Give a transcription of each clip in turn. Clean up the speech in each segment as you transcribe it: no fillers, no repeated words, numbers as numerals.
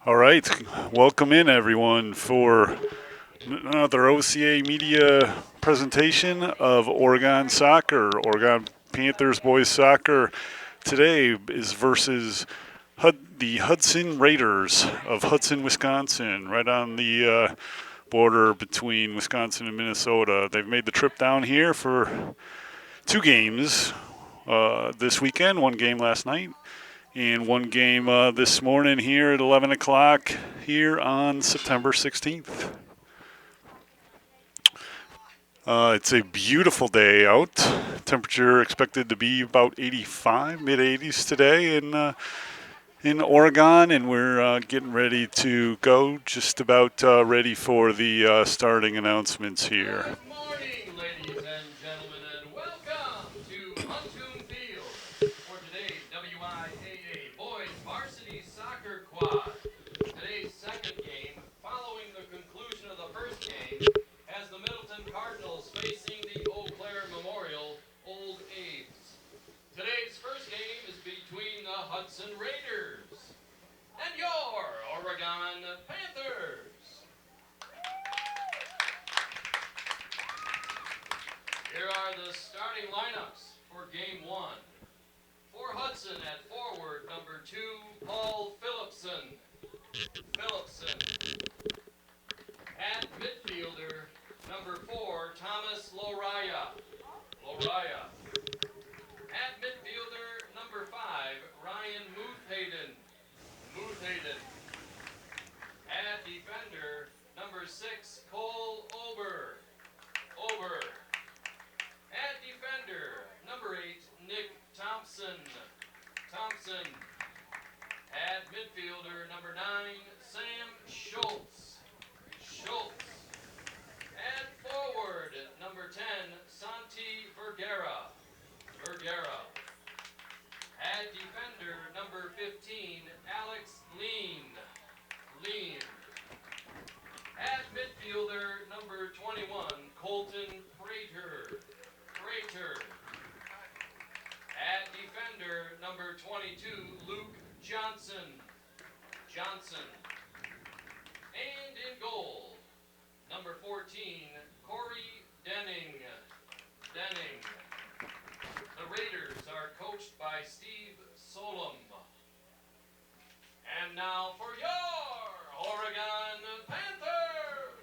All right, welcome in everyone for another OCAmedia presentation of Oregon Soccer, Oregon Panthers boys soccer. Today is versus the Hudson Raiders of Hudson, Wisconsin, right on the border between Wisconsin and Minnesota. They've made the trip down here for two games this weekend, one game last night, and one game this morning here at 11 o'clock here on September 16th. It's a beautiful day out. Temperature expected to be about 85, mid 80s today in Oregon, and we're getting ready to go. Just about ready for the starting announcements here. Good morning, ladies and gentlemen, and welcome to Hudson Field for today's WIAA Boys Varsity Soccer Quad. Today's second game, following the conclusion of the first game, has the Middleton Cardinals facing the Eau Claire Memorial Old A's. Today's first game is between the Hudson Raiders and your Oregon Panthers. Here are the starting lineups for Game 1. For Hudson at forward, number 2, Paul Phillipson. At midfielder, number 4, Thomas Loraya. At midfielder, number 5, Ryan Muthayden. At defender, number 6, Cole Ober. At defender, number 8, Nick Thompson. At midfielder, number 9, Sam Schultz. At forward, number 10, Santi Vergara. At defender, number 15, Alex Lean. At midfielder, number 21, Colton Prater. At defender, number 22, Luke Johnson. And in goal, number 14, Corey Denning. The Raiders are coached by Steve Solom. And now for your Oregon Panthers.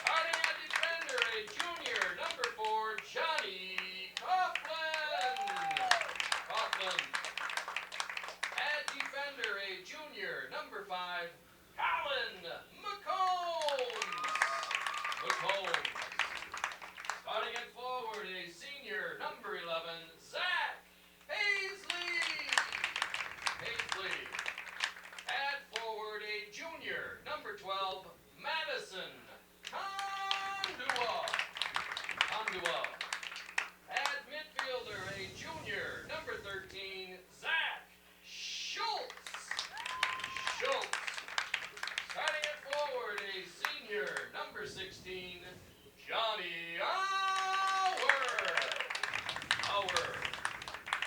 Starting at defender, a junior, number 4, Johnny Coughlin. At defender, a junior, number 5, Colin McCombs. Starting at forward, a senior, number 11, Zach Paisley. At forward, a junior, number 12, Madison Kandua. At midfielder, a junior, number 13, Zach Schultz. Starting at forward, a senior, number 16, Johnny Auer.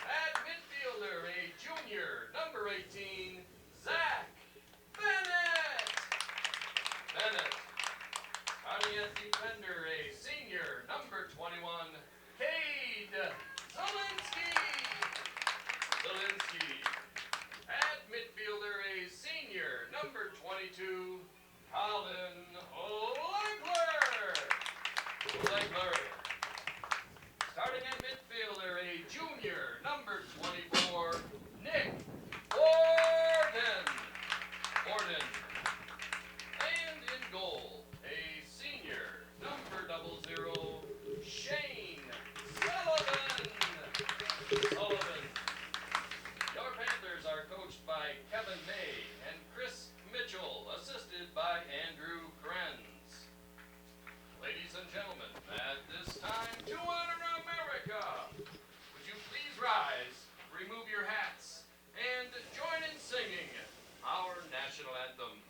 At midfielder, a junior, number 18, Zach Bennett. Starting at defender, a senior, number 21, Cade Zielinski. At midfielder, a senior, number 22, Colin Legler. Starting at midfielder, a junior, number 24, Nick Borden. And in goal, a senior, number 00, Shane Sullivan. Your Panthers are coached by Kevin May and Chris Mitchell, assisted by Andrew Krenz. Ladies and gentlemen, at this time, to honor America, would you please rise, remove your hats, and join in singing our national anthem.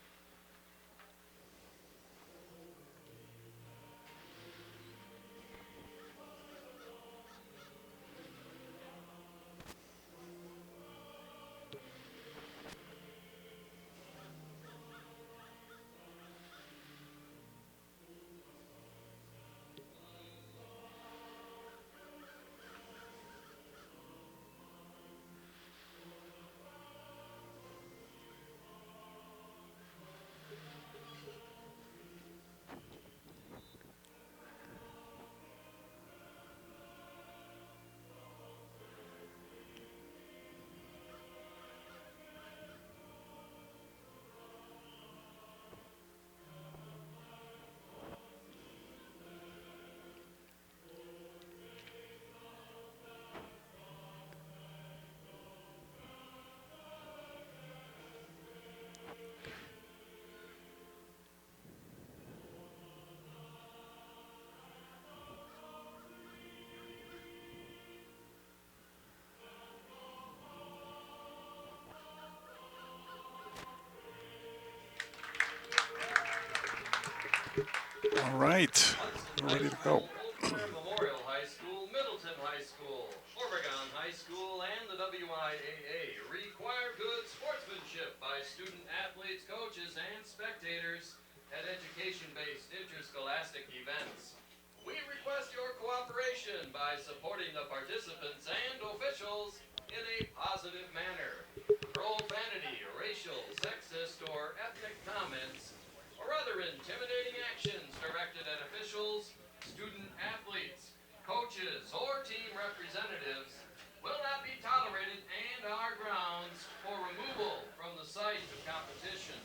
All right, Hudson we're High ready to go. School, Eau Claire Memorial High School, Middleton High School, Oregon High School, and the WIAA require good sportsmanship by student athletes, coaches, and spectators at education-based interscholastic events. We request your cooperation by supporting the participants and officials in a positive manner. Profanity, racial, sexist, or ethnic comments or other intimidating actions directed at officials, student athletes, coaches, or team representatives will not be tolerated and are grounds for removal from the site of competition.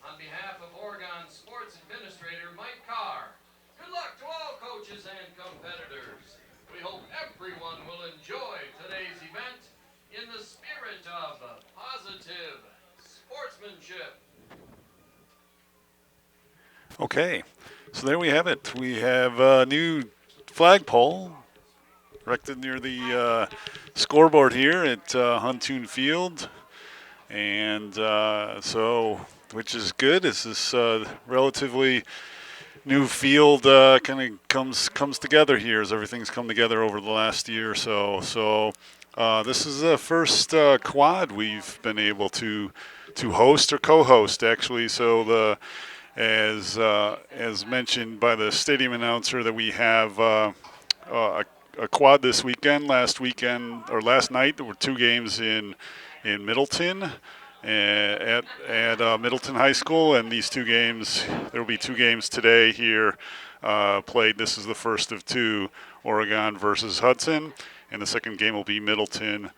On behalf of Oregon Sports Administrator Mike Carr, good luck to all coaches and competitors. We hope everyone will enjoy today's event in the spirit of positive sportsmanship. Okay, so there we have it. We have a new flagpole erected near the scoreboard here at Huntoon Field, and which is good. This is relatively new field kind of comes together here as everything's come together over the last year or so. So this is the first quad we've been able to host or co-host actually. So as mentioned by the stadium announcer that we have a quad this weekend. Last night there were two games in Middleton at Middleton High School, and these two games, there will be two games today here played. This is the first of two, Oregon versus Hudson, and the second game will be Middleton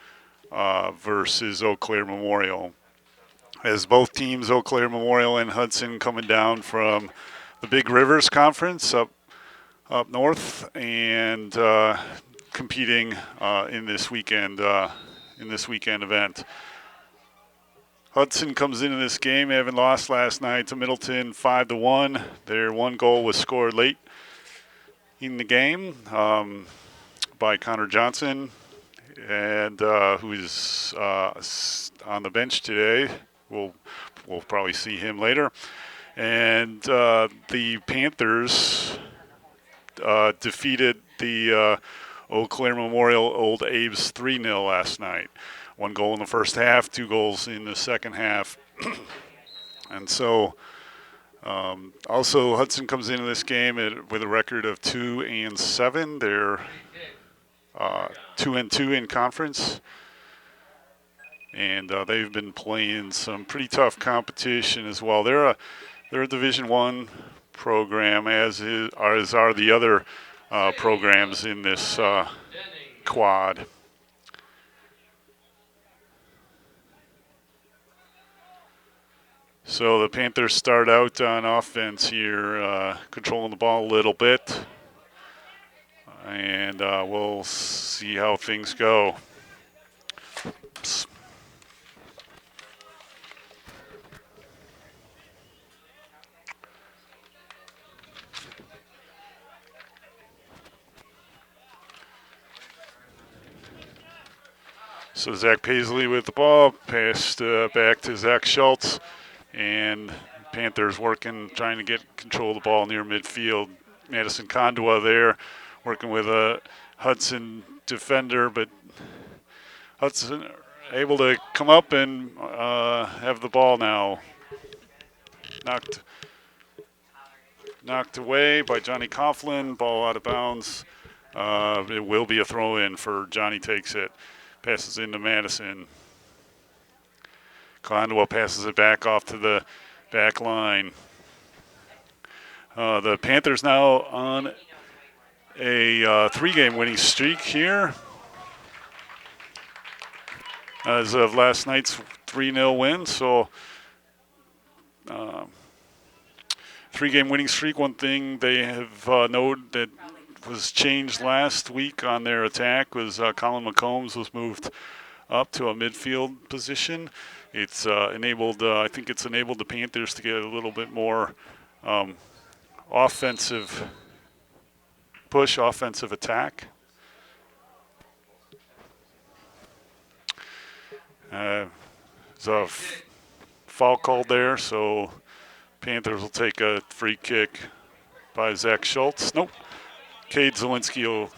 versus Eau Claire Memorial. As both teams, Eau Claire Memorial and Hudson, coming down from the Big Rivers Conference up north and competing in this weekend event. Hudson comes into this game having lost last night to Middleton 5-1. Their one goal was scored late in the game by Connor Johnson, and who's on the bench today. We'll probably see him later. And the Panthers defeated the Eau Claire Memorial Old Abe's 3-0 last night. One goal in the first half, two goals in the second half. And so also Hudson comes into this game with a record of 2-7. They're 2-2 in conference. And they've been playing some pretty tough competition as well. They're a Division I program, as are the other programs in this quad. So the Panthers start out on offense here, controlling the ball a little bit, and we'll see how things go. So Zach Paisley with the ball, passed back to Zach Schultz, and Panthers trying to get control of the ball near midfield. Madison Condua there, working with a Hudson defender, but Hudson able to come up and have the ball now. Knocked away by Johnny Coughlin, ball out of bounds. It will be a throw-in for Johnny takes it. Passes into Madison. Condua passes it back off to the back line. The Panthers now on a 3-game winning streak here. As of last night's 3-0 win, so 3-game winning streak. One thing they have noted that was changed last week on their attack was Colin McCombs was moved up to a midfield position. It's enabled the Panthers to get a little bit more offensive push, offensive attack. There's a foul called there, so Panthers will take a free kick by Zach Schultz. Nope. Cade Zielinski will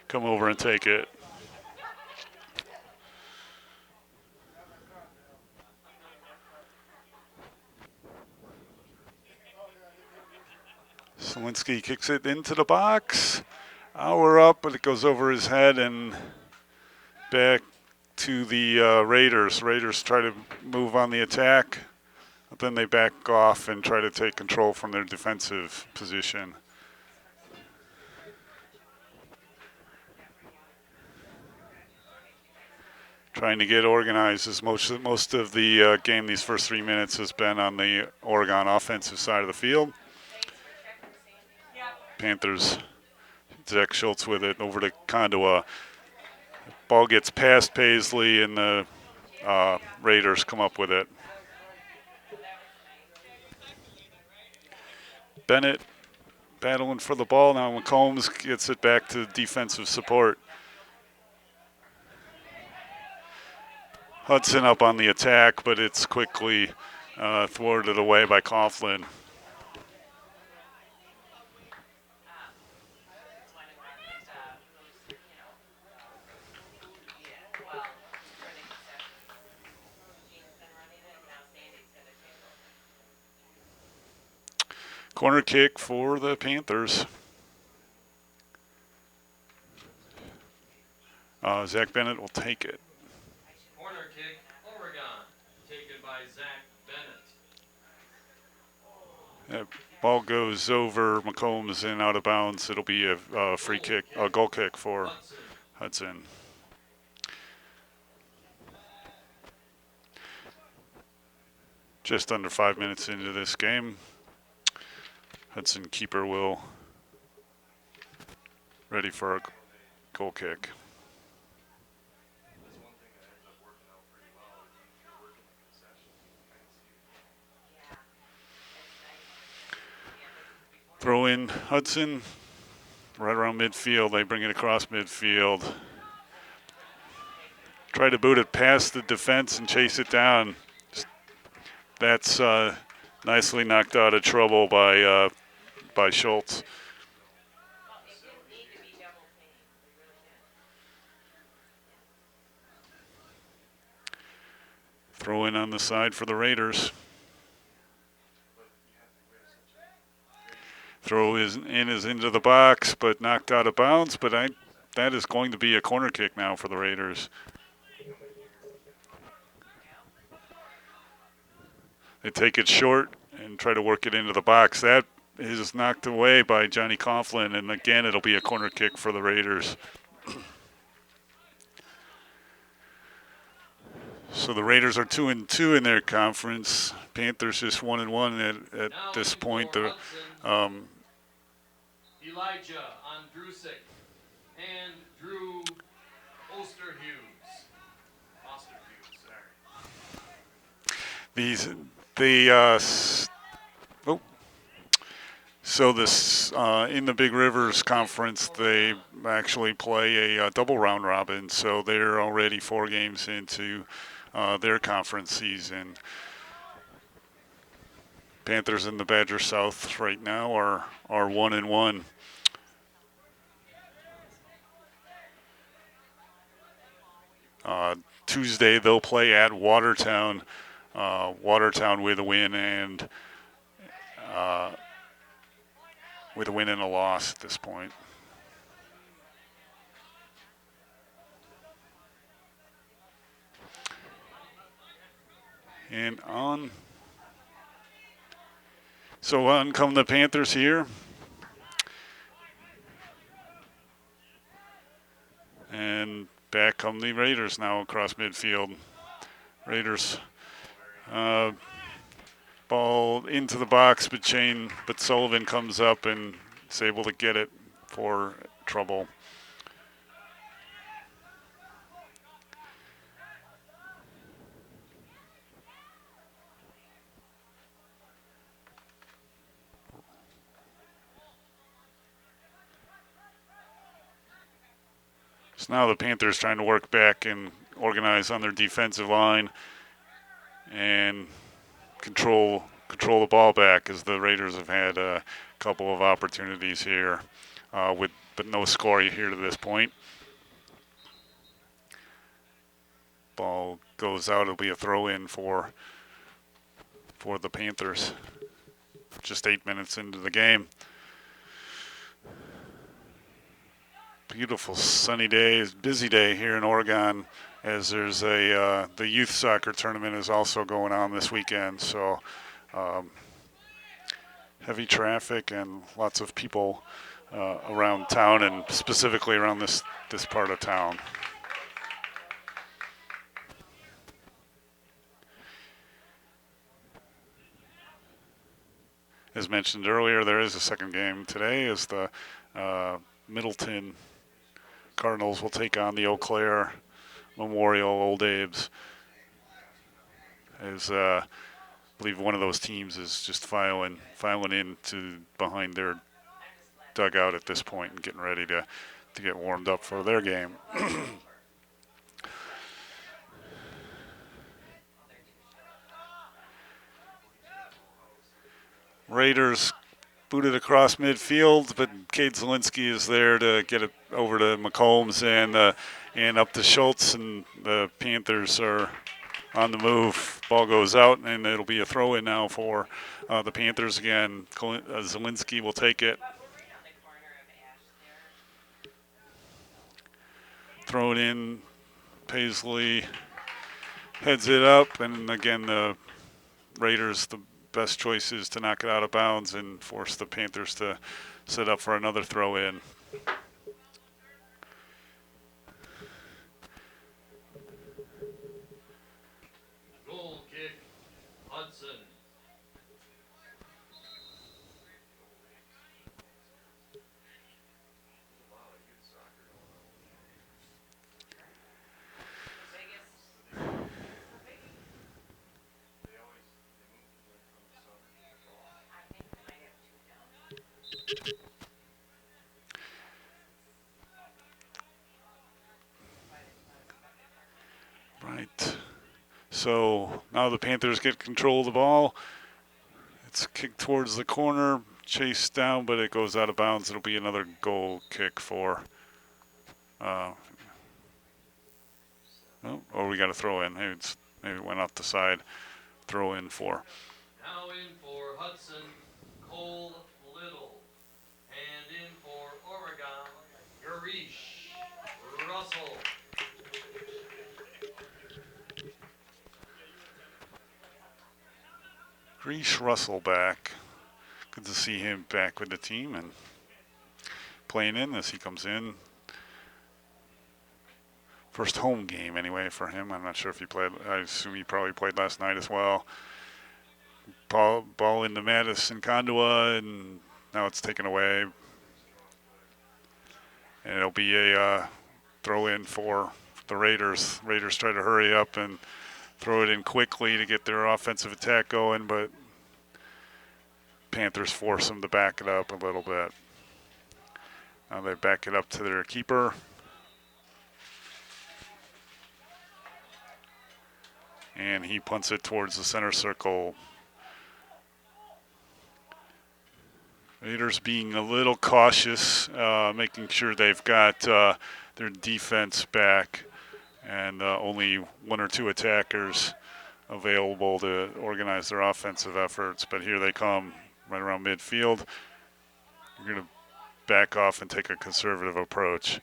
come over and take it. Zielinski kicks it into the box. We're up, but it goes over his head and back to the Raiders. Raiders try to move on the attack, but then they back off and try to take control from their defensive position. Trying to get organized, as most of the game these first 3 minutes has been on the Oregon offensive side of the field. Panthers, Zach Schultz with it over to Kondoa. Ball gets past Paisley, and the Raiders come up with it. Bennett battling for the ball. Now McCombs gets it back to defensive support. Hudson up on the attack, but it's quickly thwarted away by Coughlin. Corner kick for the Panthers. Zach Bennett will take it. Corner kick, Oregon, taken by Zach Bennett. Ball goes over McCombs and out of bounds. It'll be a free kick, a goal kick for Hudson. Just under 5 minutes into this game. Hudson keeper will ready for a goal kick. Throw in Hudson right around midfield. They bring it across midfield. Try to boot it past the defense and chase it down. That's nicely knocked out of trouble by Schultz. Throw in on the side for the Raiders. Throw is into the box, but knocked out of bounds. But that is going to be a corner kick now for the Raiders. They take it short and try to work it into the box. That is knocked away by Johnny Coughlin, and again, it'll be a corner kick for the Raiders. So the Raiders are 2-2 in their conference. Panthers just 1-1 at this point. Elijah Andrusic and Drew Osterhughes. So this in the Big Rivers Conference, they actually play a double round robin. So they're already 4 games into their conference season. Panthers in the Badger South right now are 1-1. Tuesday they'll play at Watertown. Watertown with a win and a loss at this point. And on come the Panthers here. And back come the Raiders now across midfield. Raiders ball into the box, but Sullivan comes up and is able to get it for trouble. So now the Panthers trying to work back and organize on their defensive line and control control the ball back, as the Raiders have had a couple of opportunities here, but no score here to this point. Ball goes out. It'll be a throw-in for the Panthers. Just 8 minutes into the game. Beautiful sunny day, busy day here in Oregon, as there's the youth soccer tournament is also going on this weekend. So heavy traffic and lots of people around town, and specifically around this part of town. As mentioned earlier, there is a second game today, as the Middleton Cardinals will take on the Eau Claire Memorial Old Abe's. As I believe one of those teams is just filing into behind their dugout at this point and getting ready to get warmed up for their game. Raiders booted across midfield, but Cade Zielinski is there to get it over to McCombs and up to Schultz, and the Panthers are on the move. Ball goes out, and it'll be a throw-in now for the Panthers again. Zielinski will take it. Throw it in. Paisley heads it up, and again the Raiders, the best choice is to knock it out of bounds and force the Panthers to set up for another throw-in. Goal kick, Hudson. Right. So now the Panthers get control of the ball. It's kicked towards the corner, chased down, but it goes out of bounds. It'll be another goal kick for. We got to throw in. Maybe it went off the side. Throw in for. Now in for Hudson, Cole Little. And in for Oregon, Garish Russell. Grease Russell back. Good to see him back with the team and playing in as he comes in. First home game anyway for him. I'm not sure if he played. I assume he probably played last night as well. Ball into Madison Kondua, and now it's taken away. And it'll be a throw in for the Raiders. Raiders try to hurry up and throw it in quickly to get their offensive attack going, but Panthers force them to back it up a little bit. Now they back it up to their keeper. And he punts it towards the center circle. Raiders being a little cautious, making sure they've got their defense back, and only one or two attackers available to organize their offensive efforts. But here they come, right around midfield. You're going to back off and take a conservative approach.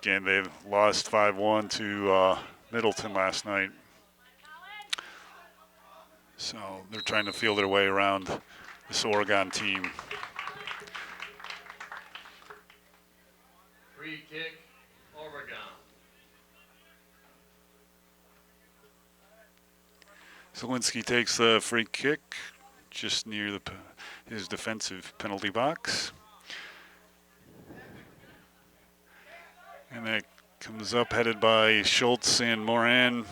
Again, they lost 5-1 to Middleton last night. So they're trying to feel their way around this Oregon team. Free kick, Oregon. Zielinski takes the free kick just near his defensive penalty box. And that comes up headed by Schultz and Moran.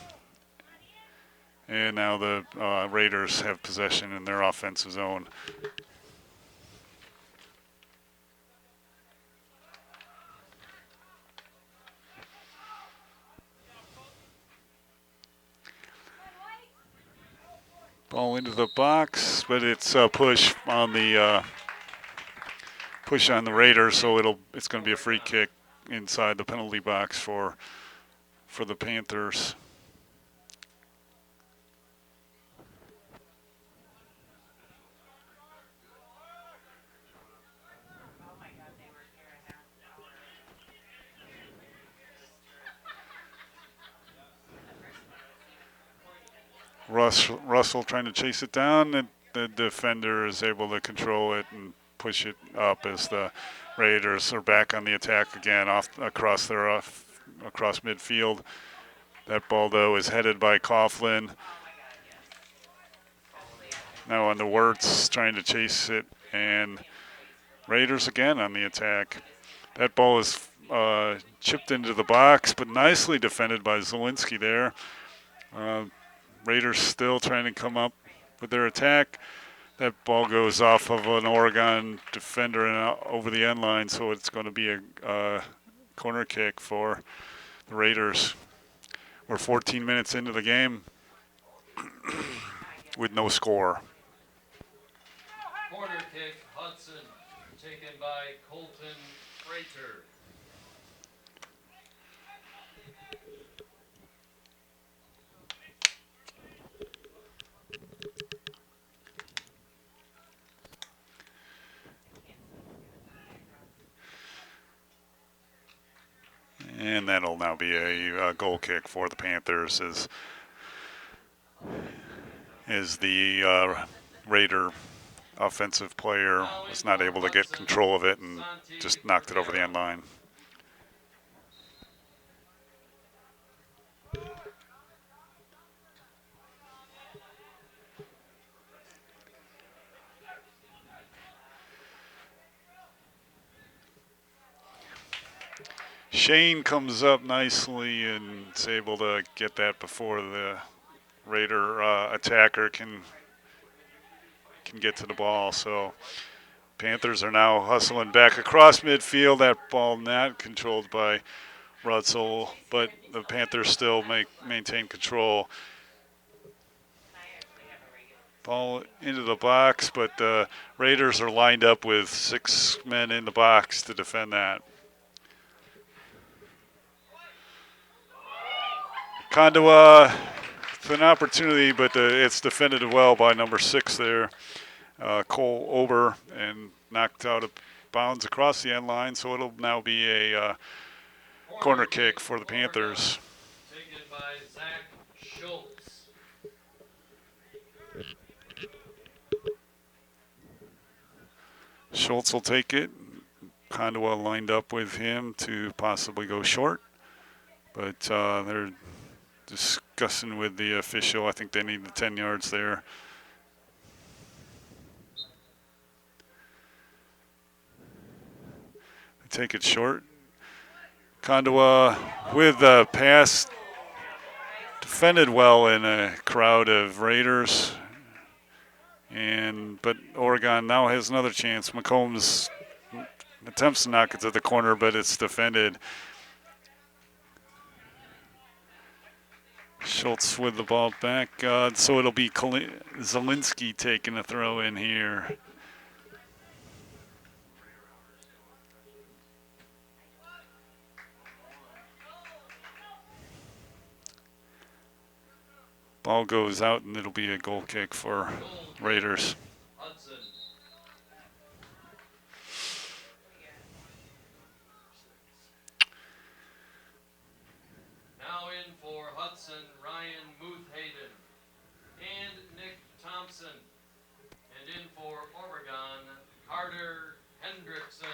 And now the Raiders have possession in their offensive zone. Ball into the box, but it's a push on the Raiders, so it's going to be a free kick inside the penalty box for the Panthers. Russell trying to chase it down. The defender is able to control it and push it up as the Raiders are back on the attack again across midfield. That ball, though, is headed by Coughlin. Now on the Wirtz trying to chase it, and Raiders again on the attack. That ball is chipped into the box, but nicely defended by Zielinski there. Raiders still trying to come up with their attack. That ball goes off of an Oregon defender and out over the end line, so it's going to be a corner kick for the Raiders. We're 14 minutes into the game with no score. Corner kick, Hudson, taken by Colton Frater. And that'll now be a goal kick for the Panthers as the Raider offensive player was not able to get control of it and just knocked it over the end line. Shane comes up nicely and is able to get that before the Raider attacker can get to the ball. So Panthers are now hustling back across midfield. That ball not controlled by Russell, but the Panthers still maintain control. Ball into the box, but the Raiders are lined up with 6 men in the box to defend that. Kondoa, it's an opportunity, but it's defended well by number 6 there, Cole Ober, and knocked out of bounds across the end line, so it'll now be a corner kick for the Panthers. Taken by Zach Schultz. Schultz will take it. Kondoa lined up with him to possibly go short, but they're discussing with the official. I think they need the 10 yards there. They take it short. Kondoa with the pass defended well in a crowd of Raiders. But Oregon now has another chance. McCombs attempts to knock it to the corner, but it's defended. Schultz with the ball back, so it'll be Zielinski taking a throw in here. Ball goes out, and it'll be a goal kick for Raiders. Hudson. Now in for Hudson, Ryan Muthayden and Nick Thompson. And in for Oregon, Carter Hendrickson.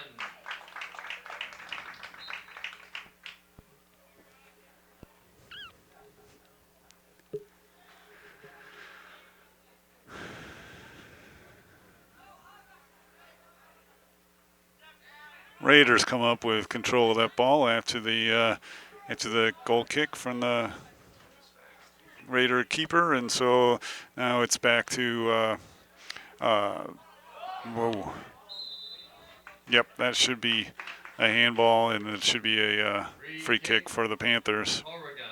Raiders come up with control of that ball after the goal kick from the Raider keeper, and so now it's back to whoa. Yep, that should be a handball, and it should be a free kick for the Panthers. Oregon.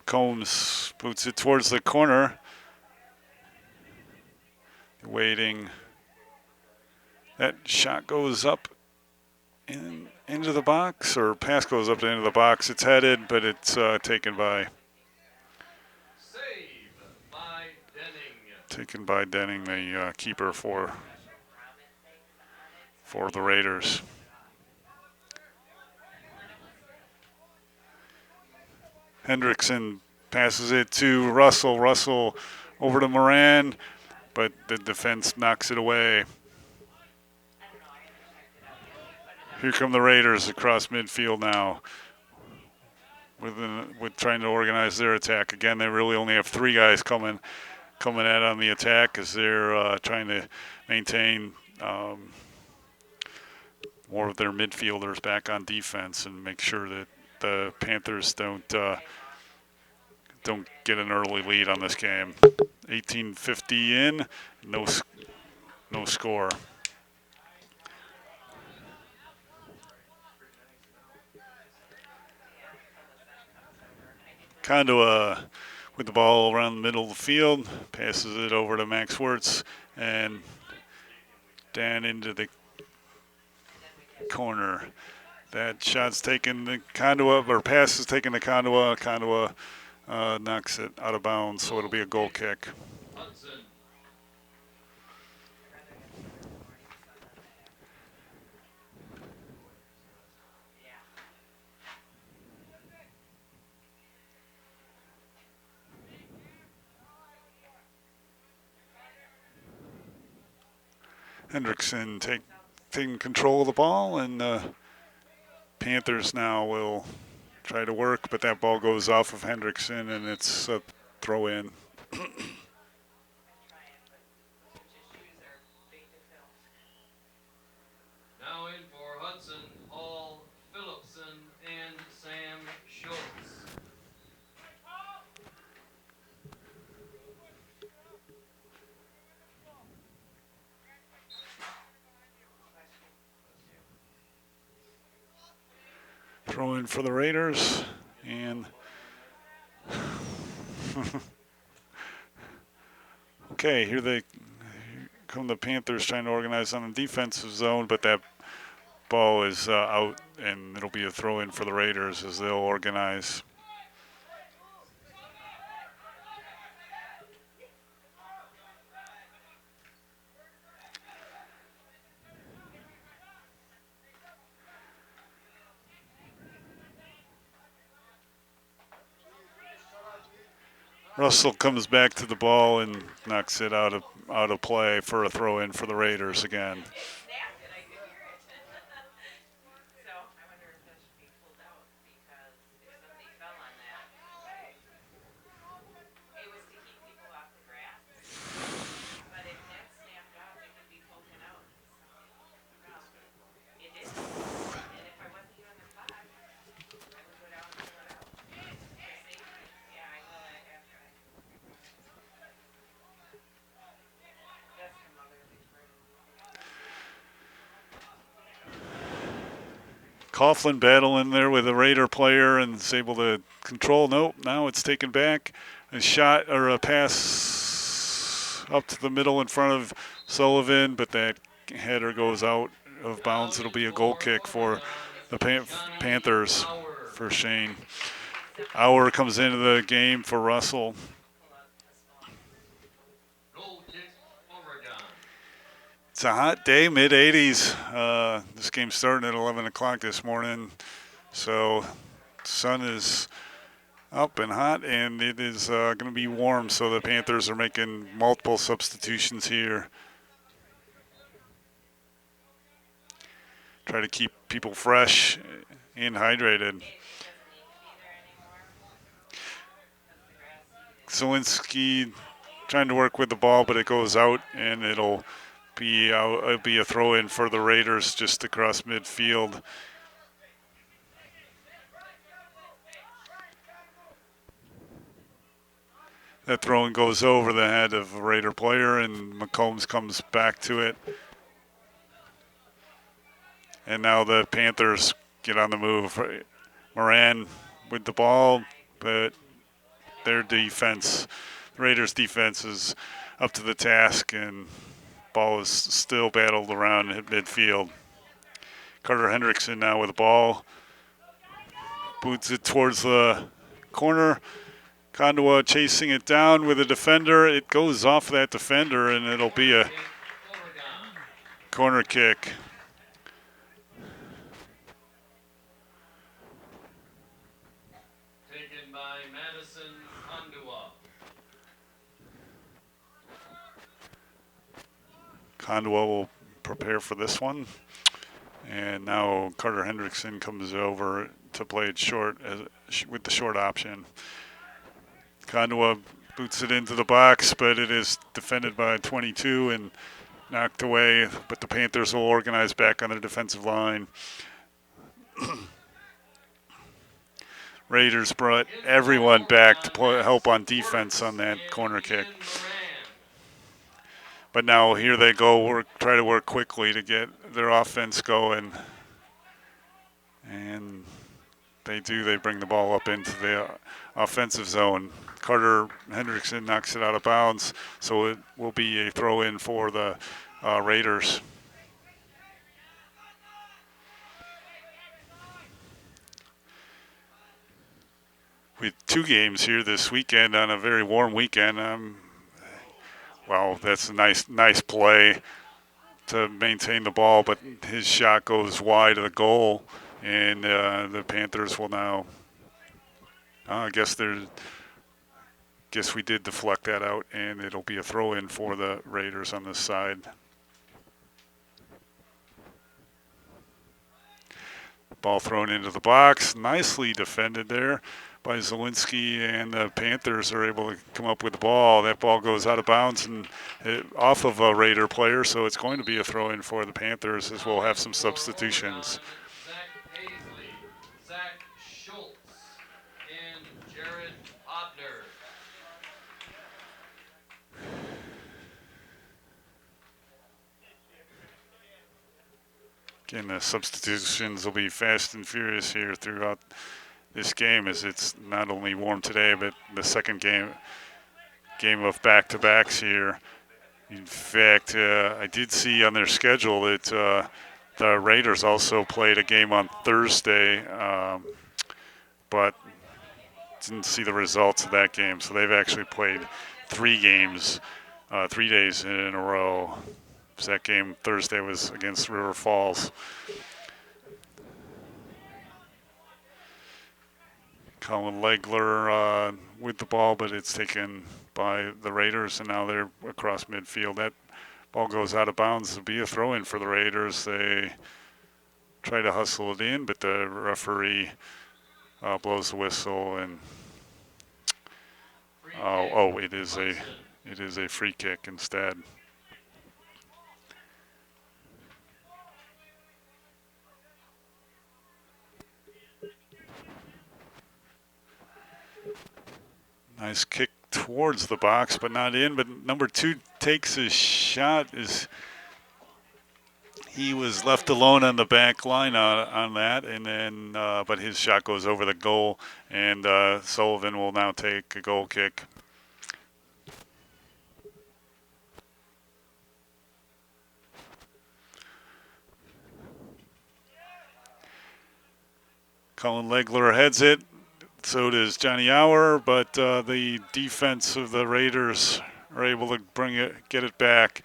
McCombs boots it towards the corner. Waiting. That shot goes up into the box, or pass goes up into the box. It's headed, but it's taken by Denning, the keeper for the Raiders. Hendrickson passes it to Russell. Russell over to Moran, but the defense knocks it away. Here come the Raiders across midfield now with trying to organize their attack. Again, they really only have 3 guys coming at on the attack as they're trying to maintain more of their midfielders back on defense and make sure that the Panthers don't get an early lead on this game. 18:50 in, no score. Condoa with the ball around the middle of the field, passes it over to Max Wirtz and down into the corner. That shot's taken the Condoa, or pass is taken to Condoa. Condoa knocks it out of bounds, so it'll be a goal kick. Hudson. Hendrickson taking control of the ball, and Panthers now will try to work, but that ball goes off of Hendrickson, and it's a throw in. Now in for Hudson, Hall, Phillipson, and Sam Schultz. Throw in for the Raiders, and okay, here come the Panthers trying to organize on the defensive zone, but that ball is out, and it'll be a throw in for the Raiders as they'll organize. Russell comes back to the ball and knocks it out of play for a throw in for the Raiders again. Coughlin battling there with a Raider player and is able to control. Nope, now it's taken back. A shot or a pass up to the middle in front of Sullivan, but that header goes out of bounds. It'll be a goal kick for the Panthers for Shane. Auer comes into the game for Russell. It's a hot day, mid-80s. This game's starting at 11 o'clock this morning. So sun is up and hot, and it is going to be warm, so the Panthers are making multiple substitutions here. Try to keep people fresh and hydrated. Zielinski trying to work with the ball, but it goes out, and it'll be a throw-in for the Raiders just across midfield. That throw-in goes over the head of a Raider player, and McCombs comes back to it. And now the Panthers get on the move. Moran with the ball, but their defense, the Raiders' defense, is up to the task, and ball is still battled around at midfield. Carter Hendrickson now with the ball. Boots it towards the corner. Kondwa chasing it down with a defender. It goes off that defender, and it'll be a corner kick. Taken by Madison Kondwa. Kondwa will prepare for this one. And now Carter Hendrickson comes over to play it short with the short option. Kondwa boots it into the box, but it is defended by 22 and knocked away. But the Panthers will organize back on their defensive line. Raiders brought everyone back to help on defense on that corner kick. But now here they go, try to work quickly to get their offense going. And they do. They bring the ball up into the offensive zone. Carter Hendrickson knocks it out of bounds, so it will be a throw-in for the Raiders. With 2 games here this weekend on a very warm weekend, well, that's a nice play to maintain the ball, but his shot goes wide of the goal, and the Panthers will now. I guess we did deflect that out, and it'll be a throw-in for the Raiders on this side. Ball thrown into the box, nicely defended there by Zielinski, and the Panthers are able to come up with the ball. That ball goes out of bounds and off of a Raider player, so it's going to be a throw-in for the Panthers as we'll have some substitutions. Zach Paisley, Zach Schultz, and Jared Hodner. Again, the substitutions will be fast and furious here throughout this game, as it's not only warm today, but the second game of back-to-backs here. In fact, I did see on their schedule that the Raiders also played a game on Thursday, but didn't see the results of that game. So they've actually played 3 games, 3 days in a row. So that game Thursday was against River Falls. Colin Legler with the ball, but it's taken by the Raiders, and now they're across midfield. That ball goes out of bounds. It'll be a throw-in for the Raiders. They try to hustle it in, but the referee blows the whistle, and it is a free kick instead. Nice kick towards the box, but not in. But number 2 takes his shot. He was left alone on the back line on that, and then but his shot goes over the goal, and Sullivan will now take a goal kick. Colin Legler heads it. So does Johnny Auer, but the defense of the Raiders are able to get it back.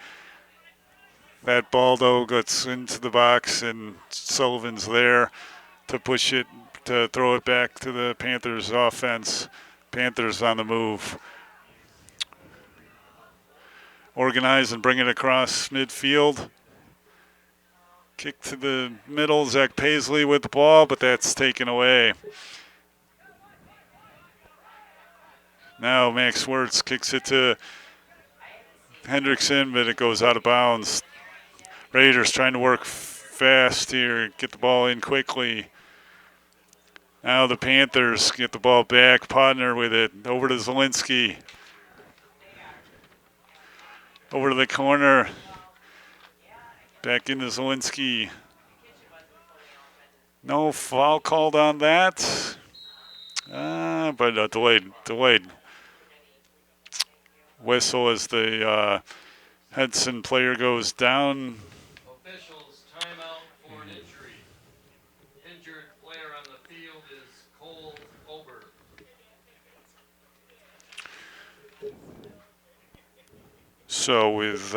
That ball, though, gets into the box, and Sullivan's there to push it, to throw it back to the Panthers offense. Panthers on the move. Organize and bring it across midfield. Kick to the middle. Zach Paisley with the ball, but that's taken away. Now Max Wirtz kicks it to Hendrickson, but it goes out of bounds. Raiders trying to work fast here, get the ball in quickly. Now the Panthers get the ball back. Podner with it over to Zielinski. Over to the corner. Back into Zielinski. No foul called on that. But delayed. whistle as the Hudson player goes down. Officials timeout for an injury. Injured player on the field is Cole Ober. So with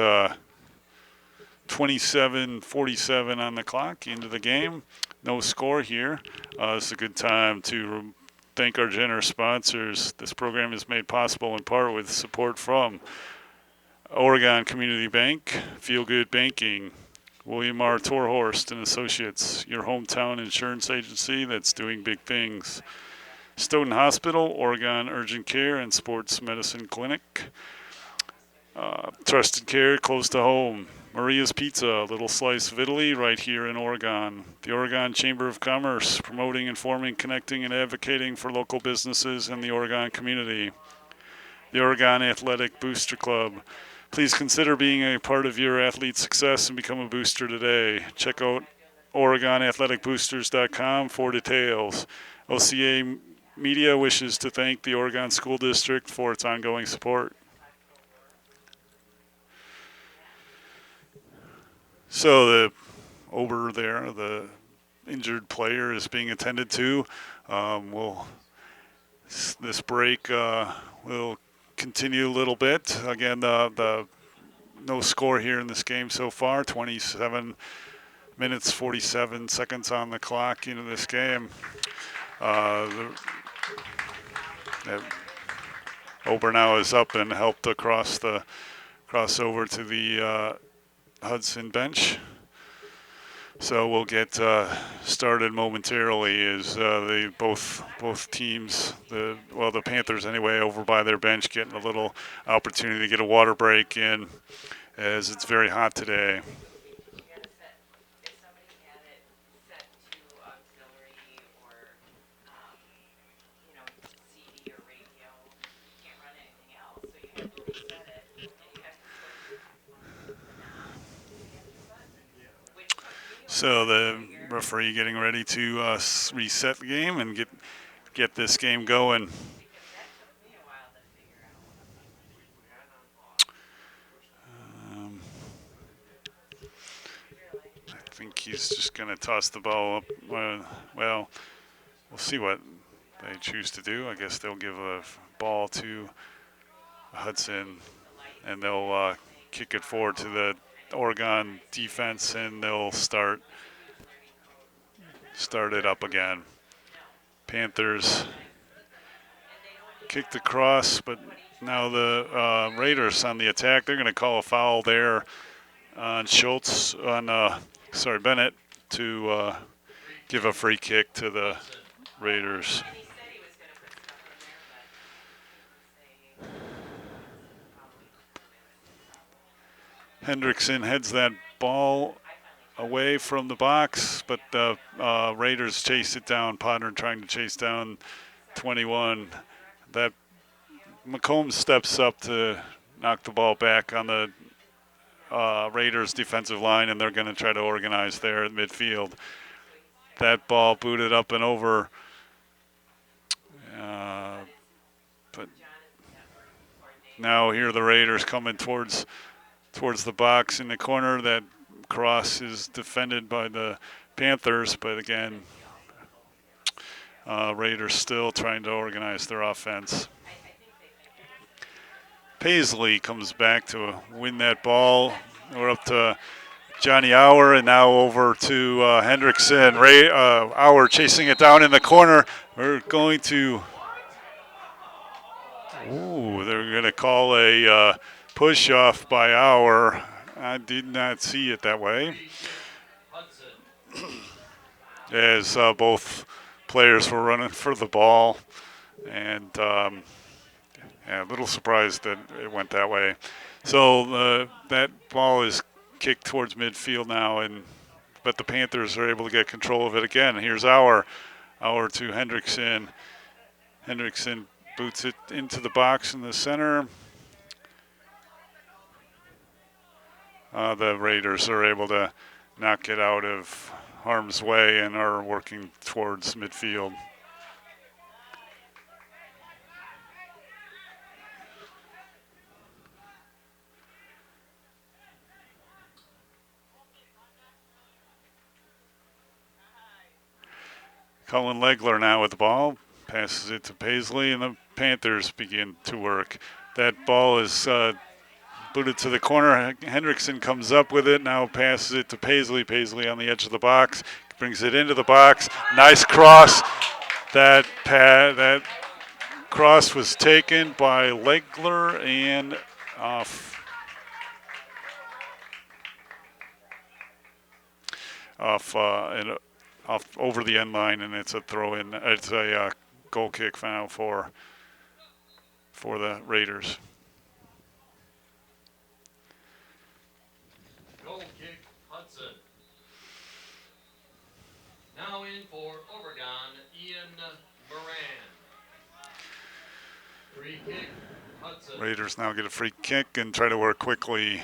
27:47 on the clock into the game, no score here. It's a good time to thank our generous sponsors. This program is made possible in part with support from Oregon Community Bank, Feel Good Banking, William R. Torhorst and Associates, your hometown insurance agency that's doing big things. Stoughton Hospital, Oregon Urgent Care and Sports Medicine Clinic. Trusted care close to home. Maria's Pizza, a little slice of Italy right here in Oregon. The Oregon Chamber of Commerce, promoting, informing, connecting, and advocating for local businesses and the Oregon community. The Oregon Athletic Booster Club. Please consider being a part of your athlete's success and become a booster today. Check out OregonAthleticBoosters.com for details. OCAmedia wishes to thank the Oregon School District for its ongoing support. So the Ober there, the injured player, is being attended to. This break will continue a little bit. Again, the no score here in this game so far. 27 minutes 47 seconds on the clock into this game. Ober now is up and helped across over to the Hudson bench. So we'll get started momentarily as they both teams, the Panthers anyway, over by their bench, getting a little opportunity to get a water break in as it's very hot today. So the referee getting ready to reset the game and get this game going. I think he's just going to toss the ball up. Well, we'll see what they choose to do. I guess they'll give a ball to Hudson, and they'll kick it forward to the Oregon defense, and they'll start it up again. Panthers kicked across, but now the Raiders on the attack. They're going to call a foul there on Bennett to give a free kick to the Raiders. Hendrickson heads that ball away from the box, but the Raiders chase it down. Potter trying to chase down 21. That McCombs steps up to knock the ball back on the Raiders defensive line, and they're going to try to organize there at midfield. That ball booted up and over, but now here the Raiders coming towards the box in the corner. That cross is defended by the Panthers, but again, Raiders still trying to organize their offense. Paisley comes back to win that ball. We're up to Johnny Auer, and now over to Hendrickson. Auer chasing it down in the corner. We're going to... they're going to call a push-off by Auer. I did not see it that way. As both players were running for the ball, and a little surprised that it went that way. So that ball is kicked towards midfield now, but the Panthers are able to get control of it again. Here's Auer to Hendrickson. Hendrickson boots it into the box in the center. The Raiders are able to knock it out of harm's way and are working towards midfield. Cullen Legler now with the ball. Passes it to Paisley, and the Panthers begin to work. That ball is booted to the corner. Hendrickson comes up with it, now passes it to Paisley. Paisley on the edge of the box, brings it into the box. Nice cross. That cross was taken by Legler and off over the end line, and it's a throw in. It's a goal kick now for the Raiders. Goal kick, Hudson. Now in for Oregon, Ian Moran. Free kick, Hudson. Raiders now get a free kick and try to work quickly.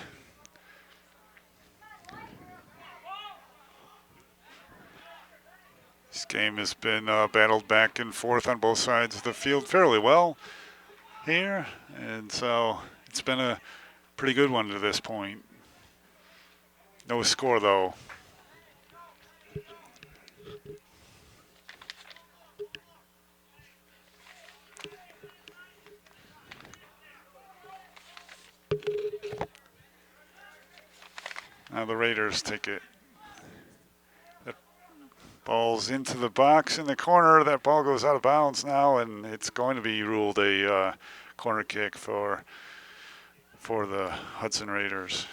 This game has been battled back and forth on both sides of the field fairly well here, and so it's been a pretty good one to this point. No score, though. Now the Raiders take it. That ball's into the box in the corner. That ball goes out of bounds now, and it's going to be ruled a corner kick for the Hudson Raiders.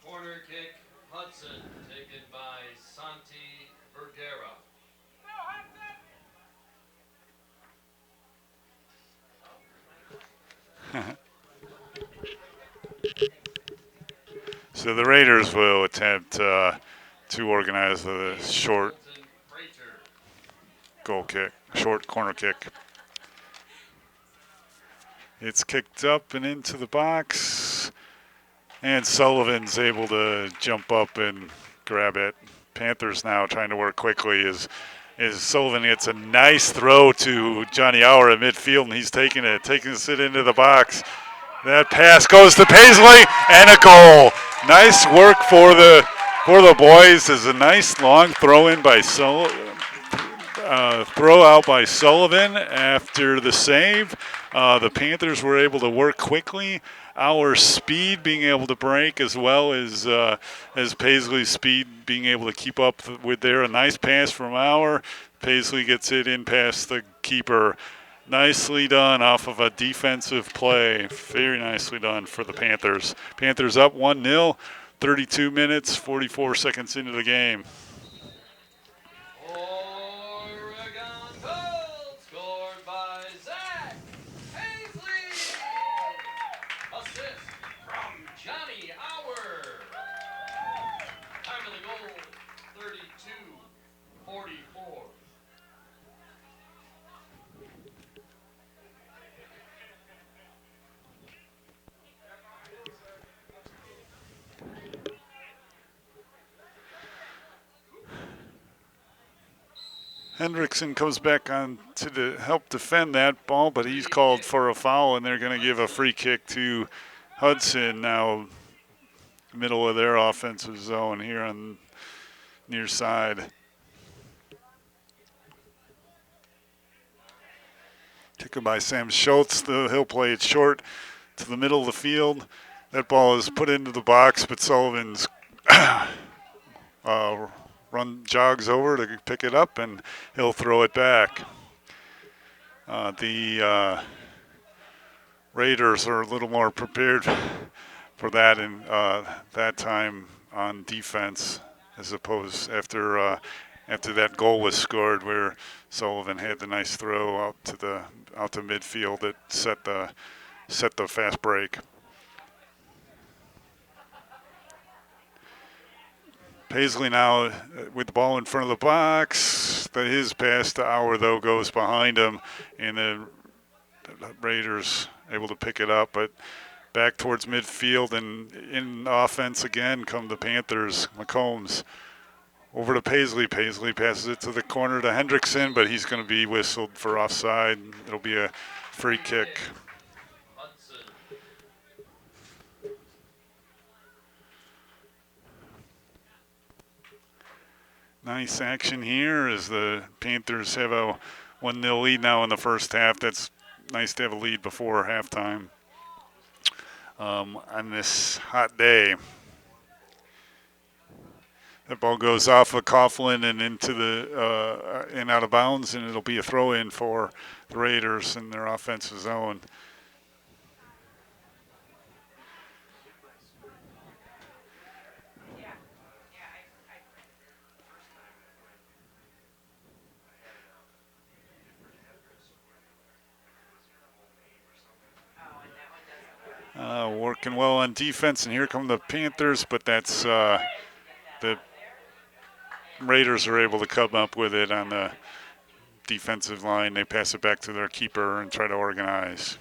Corner kick, Hudson, taken by Santi Vergara. So the Raiders will attempt to organize the short goal kick, short corner kick. It's kicked up and into the box, and Sullivan's able to jump up and grab it. Panthers now trying to work quickly as Sullivan gets a nice throw to Johnny Auer at midfield, and he's taking it into the box. That pass goes to Paisley, and a goal. Nice work for the boys. There's a nice long throw in by throw out by Sullivan after the save. The Panthers were able to work quickly. Our speed being able to break, as well as Paisley's speed being able to keep up with there. A nice pass from Auer. Paisley gets it in past the keeper. Nicely done off of a defensive play. Very nicely done for the Panthers. Panthers up 1-0, 32 minutes, 44 seconds into the game. Oregon goal scored by Zach Paisley. Assist from Johnny Auer. Time of the goal, 32-44. Hendrickson comes back on to help defend that ball, but he's called for a foul, and they're going to give a free kick to Hudson now, middle of their offensive zone here on near side. Taken by Sam Schultz. He'll play it short to the middle of the field. That ball is put into the box, but Sullivan's jogs over to pick it up, and he'll throw it back. The Raiders are a little more prepared for that in that time on defense, as opposed after that goal was scored, where Sullivan had the nice throw out to midfield that set the fast break. Paisley now with the ball in front of the box. His pass to Auer, though, goes behind him, and the Raiders able to pick it up. But back towards midfield and in offense again come the Panthers. McCombs over to Paisley. Paisley passes it to the corner to Hendrickson, but he's going to be whistled for offside. It'll be a free kick. Hudson. Nice action here as the Panthers have a 1-0 lead now in the first half. That's nice to have a lead before halftime on this hot day. That ball goes off of Coughlin and into the and out of bounds, and it'll be a throw-in for the Raiders in their offensive zone. Working well on defense, and here come the Panthers, but that's the Raiders are able to come up with it on the defensive line. They pass it back to their keeper and try to organize.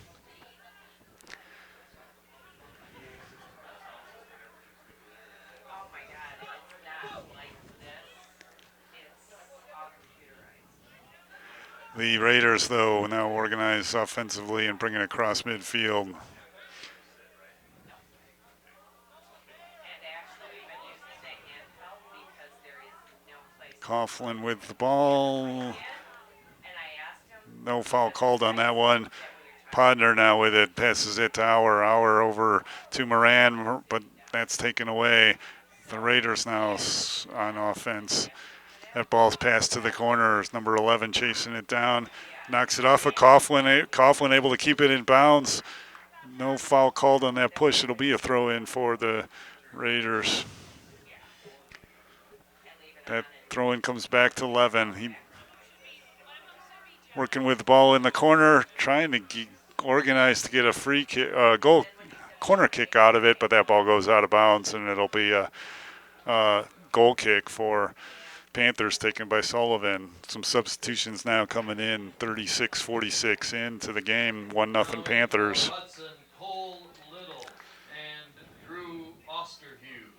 The Raiders, though, now organize offensively and bring it across midfield. Coughlin with the ball. No foul called on that one. Podner now with it, passes it to Auer over to Moran, but that's taken away. The Raiders now on offense. That ball's passed to the corner. Number 11 chasing it down. Knocks it off of Coughlin. Coughlin able to keep it in bounds. No foul called on that push. It'll be a throw-in for the Raiders. That throw-in comes back to 11. He working with the ball in the corner, trying to organize to get a free kick, goal, corner kick out of it, but that ball goes out of bounds, and it'll be a goal kick for Panthers taken by Sullivan. Some substitutions now coming in, 36-46 into the game, 1-0 Panthers. Hudson, Cole Little, and Drew Osterhughes.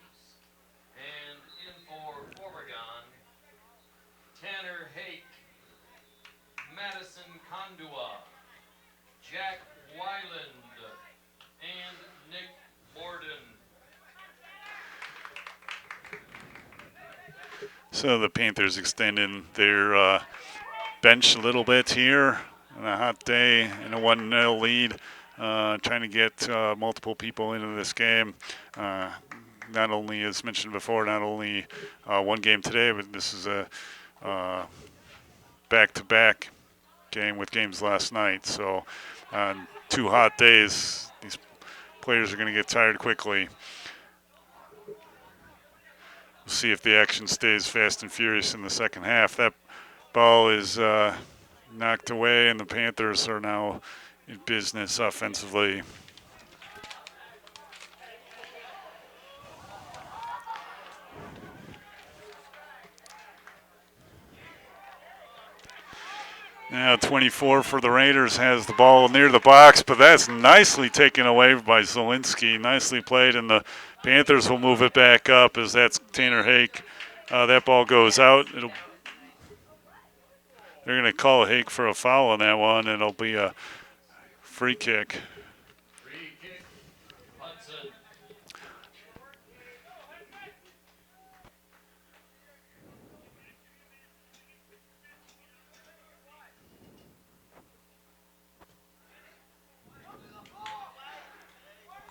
And in for Oregon, Tanner Hake, Madison Kondua, Jack Weiland, and Nick Borden. So the Panthers extending their bench a little bit here on a hot day in a 1-0 lead, trying to get multiple people into this game. Not only, as mentioned before, not only one game today, but this is a back-to-back game with games last night. So on 2 hot days, these players are going to get tired quickly. We'll see if the action stays fast and furious in the second half. That ball is knocked away, and the Panthers are now in business offensively. Now 24 for the Raiders has the ball near the box, but that's nicely taken away by Zielinski. Nicely played, and the Panthers will move it back up as that's Tanner Hake. That ball goes out. They're going to call Hake for a foul on that one, and it'll be a free kick. Free kick, Hudson.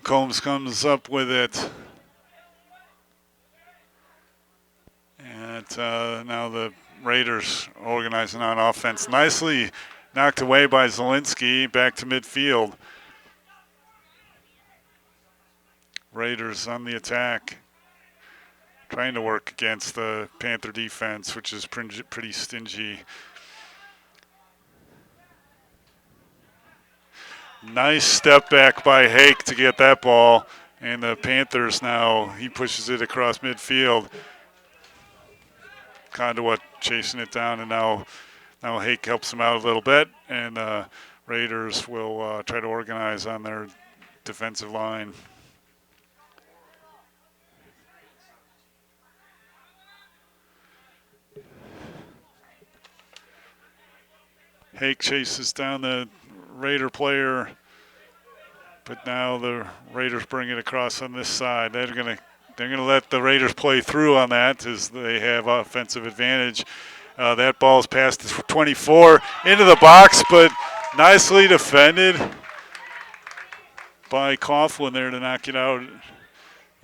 Combs comes up with it. And now the Raiders organizing on offense. Nicely knocked away by Zielinski. Back to midfield. Raiders on the attack. Trying to work against the Panther defense, which is pretty stingy. Nice step back by Hake to get that ball. And the Panthers now, he pushes it across midfield. Conduit chasing it down, and now Hake helps him out a little bit. And Raiders will try to organize on their defensive line. Hake chases down the Raider player, but now the Raiders bring it across on this side. They're going to they're going to let the Raiders play through on that as they have offensive advantage. That ball is passed to 24 into the box, but nicely defended by Coughlin there to knock it out in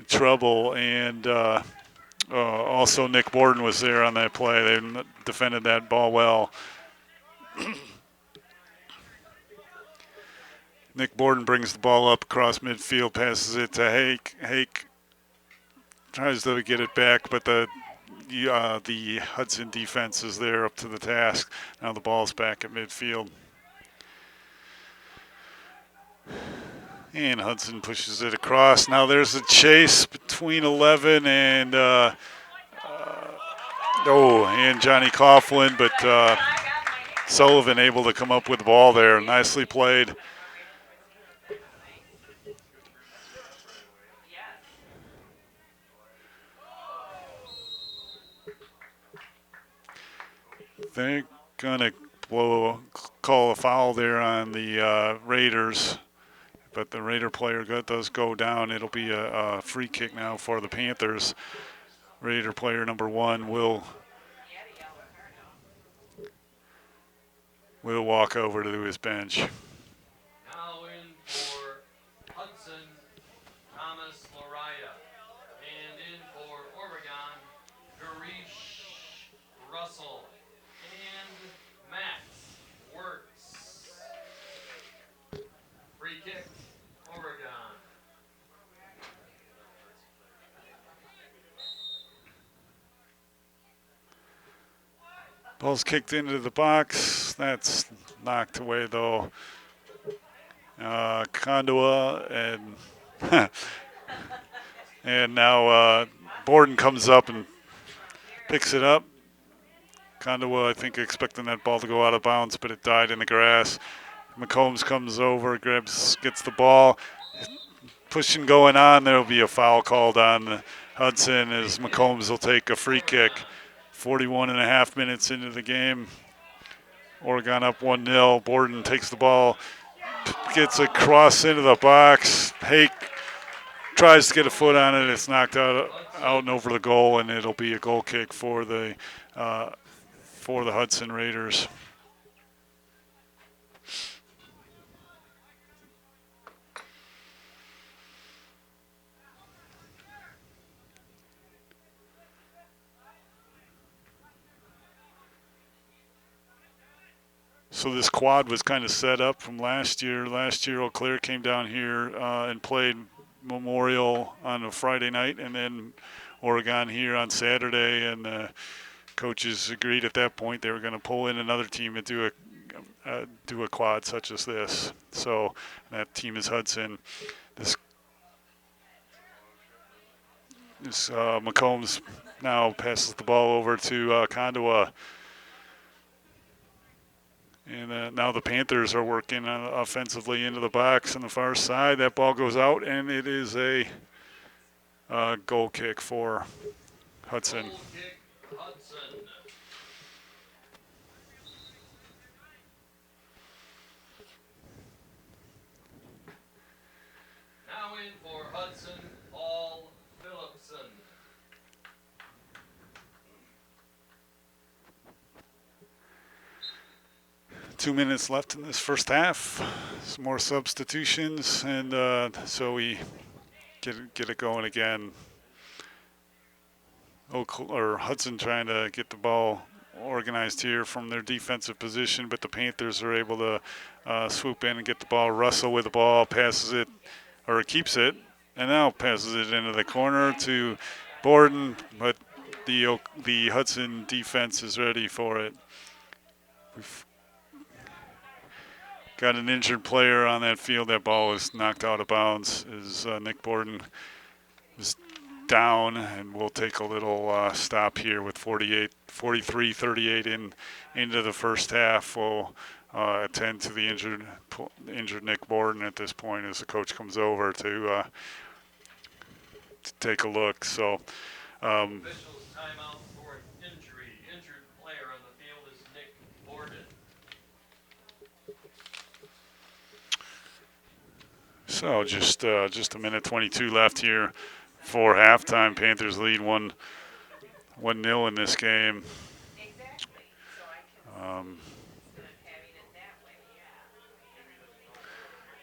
trouble. And also Nick Borden was there on that play. They defended that ball well. Nick Borden brings the ball up across midfield, passes it to Hake. Hake tries to get it back, but the Hudson defense is there up to the task. Now the ball's back at midfield. And Hudson pushes it across. Now there's a chase between 11 and and Johnny Coughlin, but Sullivan able to come up with the ball there. Nicely played. They're going to call a foul there on the Raiders, but the Raider player does go down. It'll be a free kick now for the Panthers. Raider player number 1 will walk over to his bench. Now in for Hudson, Thomas Lariah. And in for Oregon, Garish Russell. And Max Works. Free kick, Oregon. Ball's kicked into the box. That's knocked away though. Kondua and and now Borden comes up and picks it up. Kondua, I think, expecting that ball to go out of bounds, but it died in the grass. McCombs comes over, gets the ball. Pushing going on. There will be a foul called on Hudson as McCombs will take a free kick. 41 and a half minutes into the game. Oregon up 1-0. Borden takes the ball, gets a cross into the box. Hake tries to get a foot on it. It's knocked out and over the goal, and it'll be a goal kick for the Hudson Raiders. So this quad was kind of set up from last year. Last year, Eau Claire came down here and played Memorial on a Friday night, and then Oregon here on Saturday. And the coaches agreed at that point they were going to pull in another team and do a quad such as this. So that team is Hudson. This McCombs now passes the ball over to Kondua. And now the Panthers are working offensively into the box on the far side. That ball goes out, and it is a goal kick for Hudson. Goal kick, Hudson. Now in for Hudson, Paul Phillipson. 2 minutes left in this first half. Some more substitutions, and so we get it going again. Hudson trying to get the ball organized here from their defensive position, but the Panthers are able to swoop in and get the ball. Russell with the ball, passes it, or keeps it, and now passes it into the corner to Borden, but the Hudson defense is ready for it. We've got an injured player on that field. That ball was knocked out of bounds as Nick Borden was down, and we'll take a little stop here with 43-38 into the first half. We'll attend to the injured Nick Borden at this point as the coach comes over to take a look. So. Officials timeout for an injury. Injured player on the field is Nick Borden. So just a minute 22 left here before halftime. Panthers lead 1-0 in this game.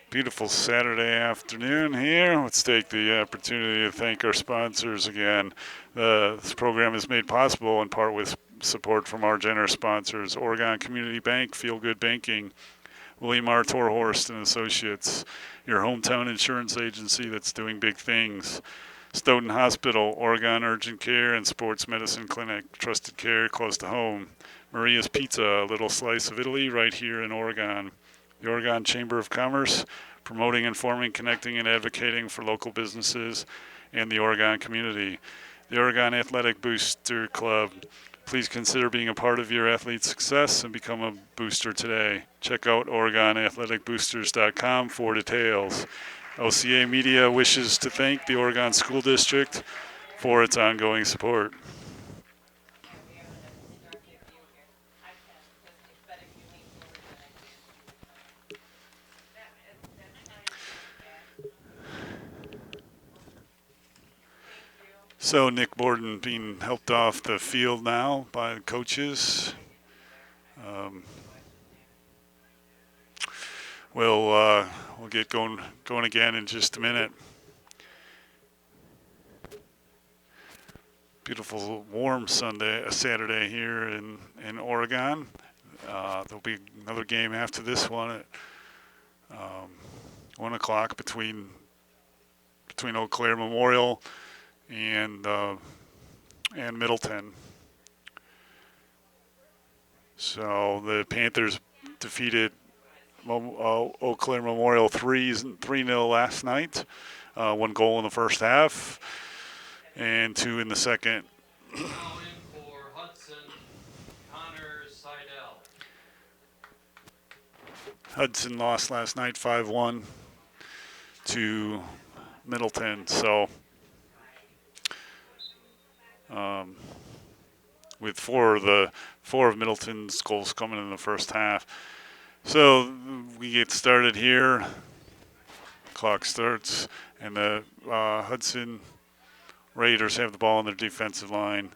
Beautiful Saturday afternoon here. Let's take the opportunity to thank our sponsors again. This program is made possible in part with support from our generous sponsors: Oregon Community Bank, Feel Good Banking, William R. Torhorst and Associates, your hometown insurance agency that's doing big things. Stoughton Hospital, Oregon Urgent Care and Sports Medicine Clinic, trusted care close to home. Maria's Pizza, a little slice of Italy right here in Oregon. The Oregon Chamber of Commerce, promoting, informing, connecting, and advocating for local businesses and the Oregon community. The Oregon Athletic Booster Club. Please consider being a part of your athlete's success and become a booster today. Check out OregonAthleticBoosters.com for details. OCAmedia wishes to thank the Oregon School District for its ongoing support. So Nick Borden being helped off the field now by the coaches. We'll get going again in just a minute. Beautiful warm Saturday here in Oregon. There'll be another game after this one at 1 o'clock between Eau Claire Memorial and Middleton. So the Panthers defeated Eau Claire Memorial 3-0 last night. 1 goal in the first half and 2 in the second. Now in for Hudson, Connor Seidel. Hudson lost last night 5-1 to Middleton. So with four of Middleton's goals coming in the first half. So we get started here. Clock starts, and the Hudson Raiders have the ball on their defensive line.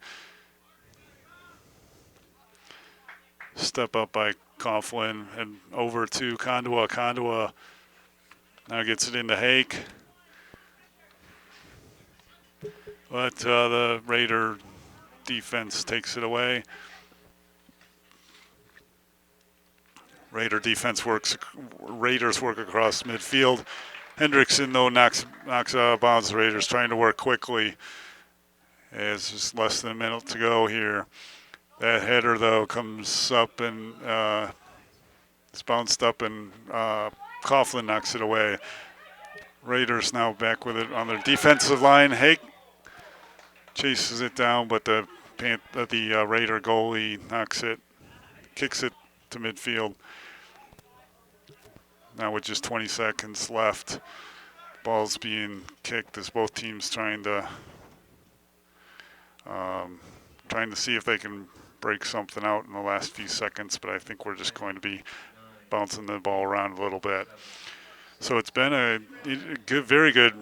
Step up by Coughlin and over to Kondwa. Kondwa now gets it into Hake. But the Raider defense takes it away. Raiders work across midfield. Hendrickson, though, knocks out of bounds. The Raiders trying to work quickly. It's just less than a minute to go here. That header, though, comes up and it's bounced up, and Coughlin knocks it away. Raiders now back with it on their defensive line. Hake chases it down, but the Raider goalie kicks it to midfield. Now with just 20 seconds left, ball's being kicked as both teams trying to see if they can break something out in the last few seconds, but I think we're just going to be bouncing the ball around a little bit. So it's been a very good,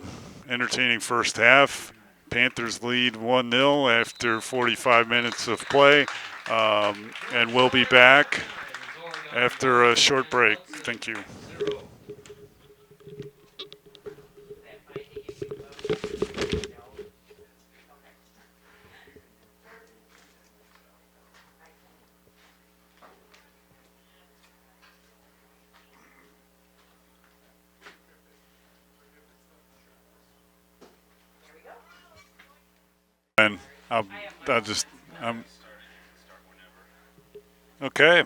entertaining first half. Panthers lead 1-0 after 45 minutes of play, and we'll be back after a short break. Thank you. And okay.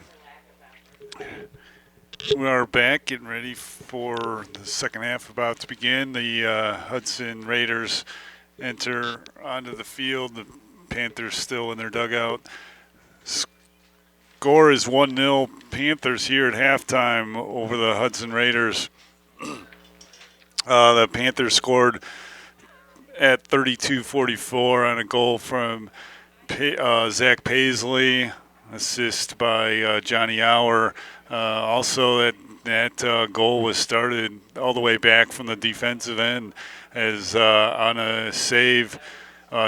We are back, getting ready for the second half about to begin. The Hudson Raiders enter onto the field. The Panthers still in their dugout. Score is 1-0 Panthers here at halftime over the Hudson Raiders. The Panthers scored at 32:44 on a goal from Zach Paisley, assist by Johnny Auer. Also at that goal was started all the way back from the defensive end as on a save,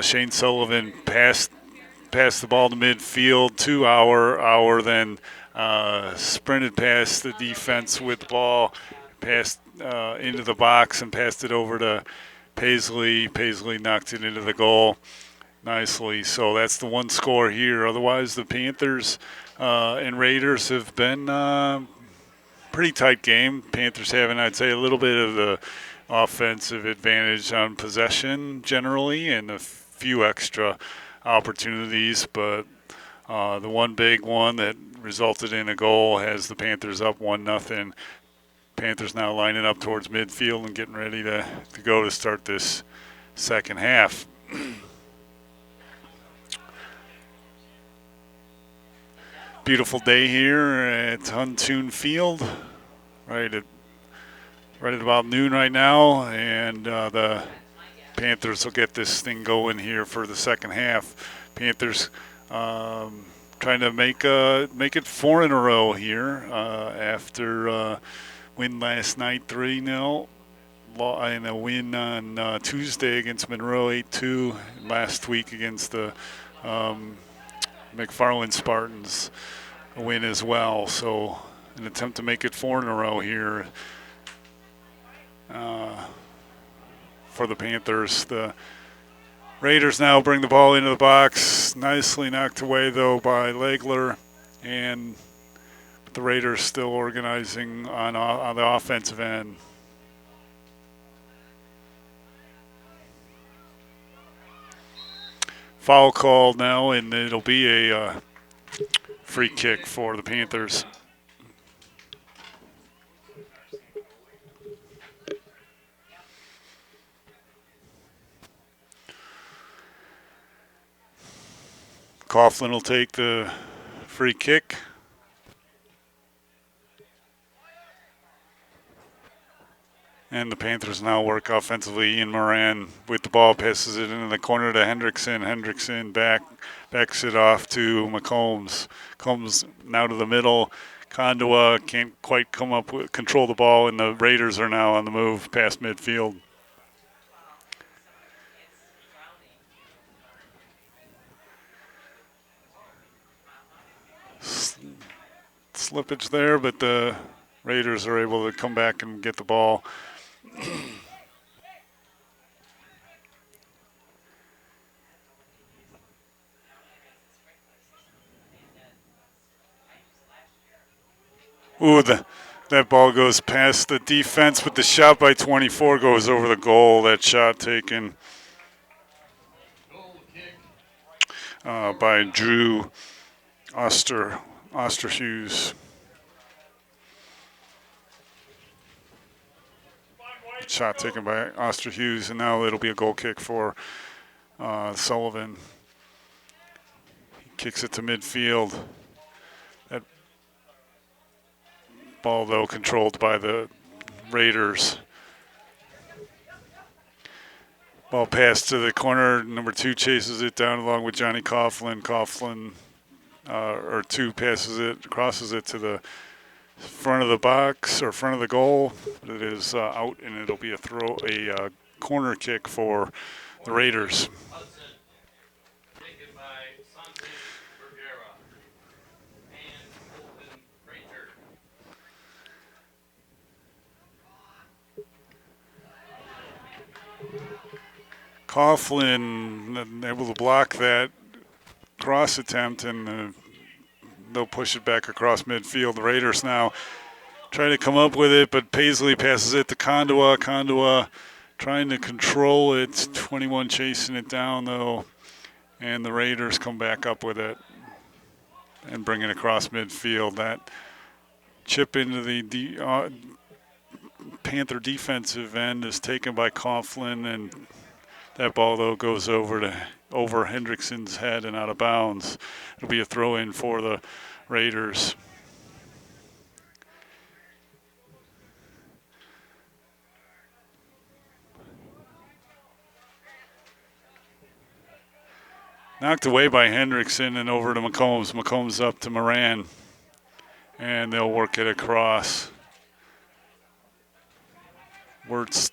Shane Sullivan passed the ball to midfield to our then sprinted past the defense with the ball, passed into the box and passed it over to Paisley. Paisley knocked it into the goal nicely. So that's the one score here. Otherwise, the Panthers and Raiders have been pretty tight game. Panthers having, I'd say, a little bit of the offensive advantage on possession generally and a few extra opportunities, but the one big one that resulted in a goal has the Panthers up 1-0. Panthers now lining up towards midfield and getting ready to go to start this second half. Beautiful day here at Hudson Field, right at about noon right now, and the Panthers will get this thing going here for the second half. Panthers trying to make it 4 in a row here after win last night 3-0, and a win on Tuesday against Monroe 8-2, last week against the McFarland Spartans a win as well. So an attempt to make it 4 in a row here for the Panthers. The Raiders now bring the ball into the box. Nicely knocked away, though, by Legler. And the Raiders still organizing on the offensive end. Foul called now, and it'll be a free kick for the Panthers. Coughlin will take the free kick. And the Panthers now work offensively. Ian Moran with the ball passes it into the corner to Hendrickson. Hendrickson backs it off to McCombs. Combs now to the middle. Kondua can't quite come up with control the ball, and the Raiders are now on the move past midfield. Slippage there, but the Raiders are able to come back and get the ball. Ooh, that ball goes past the defense, but the shot by 24 goes over the goal. That shot taken by Drew Osterhus. Shot taken by Osterhus, and now it'll be a goal kick for Sullivan. He kicks it to midfield. That ball, though, controlled by the Raiders. Ball passed to the corner. Number 2 chases it down along with Johnny Coughlin. Coughlin, or 2 crosses it to the front of the box or front of the goal. It is out, and it'll be a corner kick for the Raiders. Hudson, taken by Santos Vergara and Colton Ranger. Coughlin able to block that cross attempt, and they'll push it back across midfield. The Raiders now trying to come up with it, but Paisley passes it to Kondua. Kondua trying to control it. 21 chasing it down, though, and the Raiders come back up with it and bring it across midfield. That chip into the Panther defensive end is taken by Coughlin, and that ball, though, goes over Hendrickson's head and out of bounds. It'll be a throw-in for the Raiders. Knocked away by Hendrickson and over to McCombs. McCombs up to Moran, and they'll work it across. Wirtz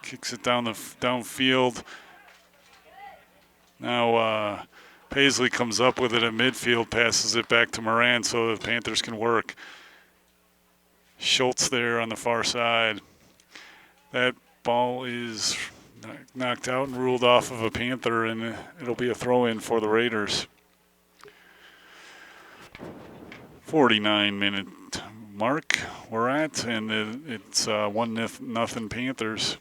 kicks it downfield. Now Paisley comes up with it at midfield, passes it back to Moran so the Panthers can work. Schultz there on the far side. That ball is knocked out and ruled off of a Panther, and it'll be a throw-in for the Raiders. 49-minute mark we're at, and it's 1-0 Panthers.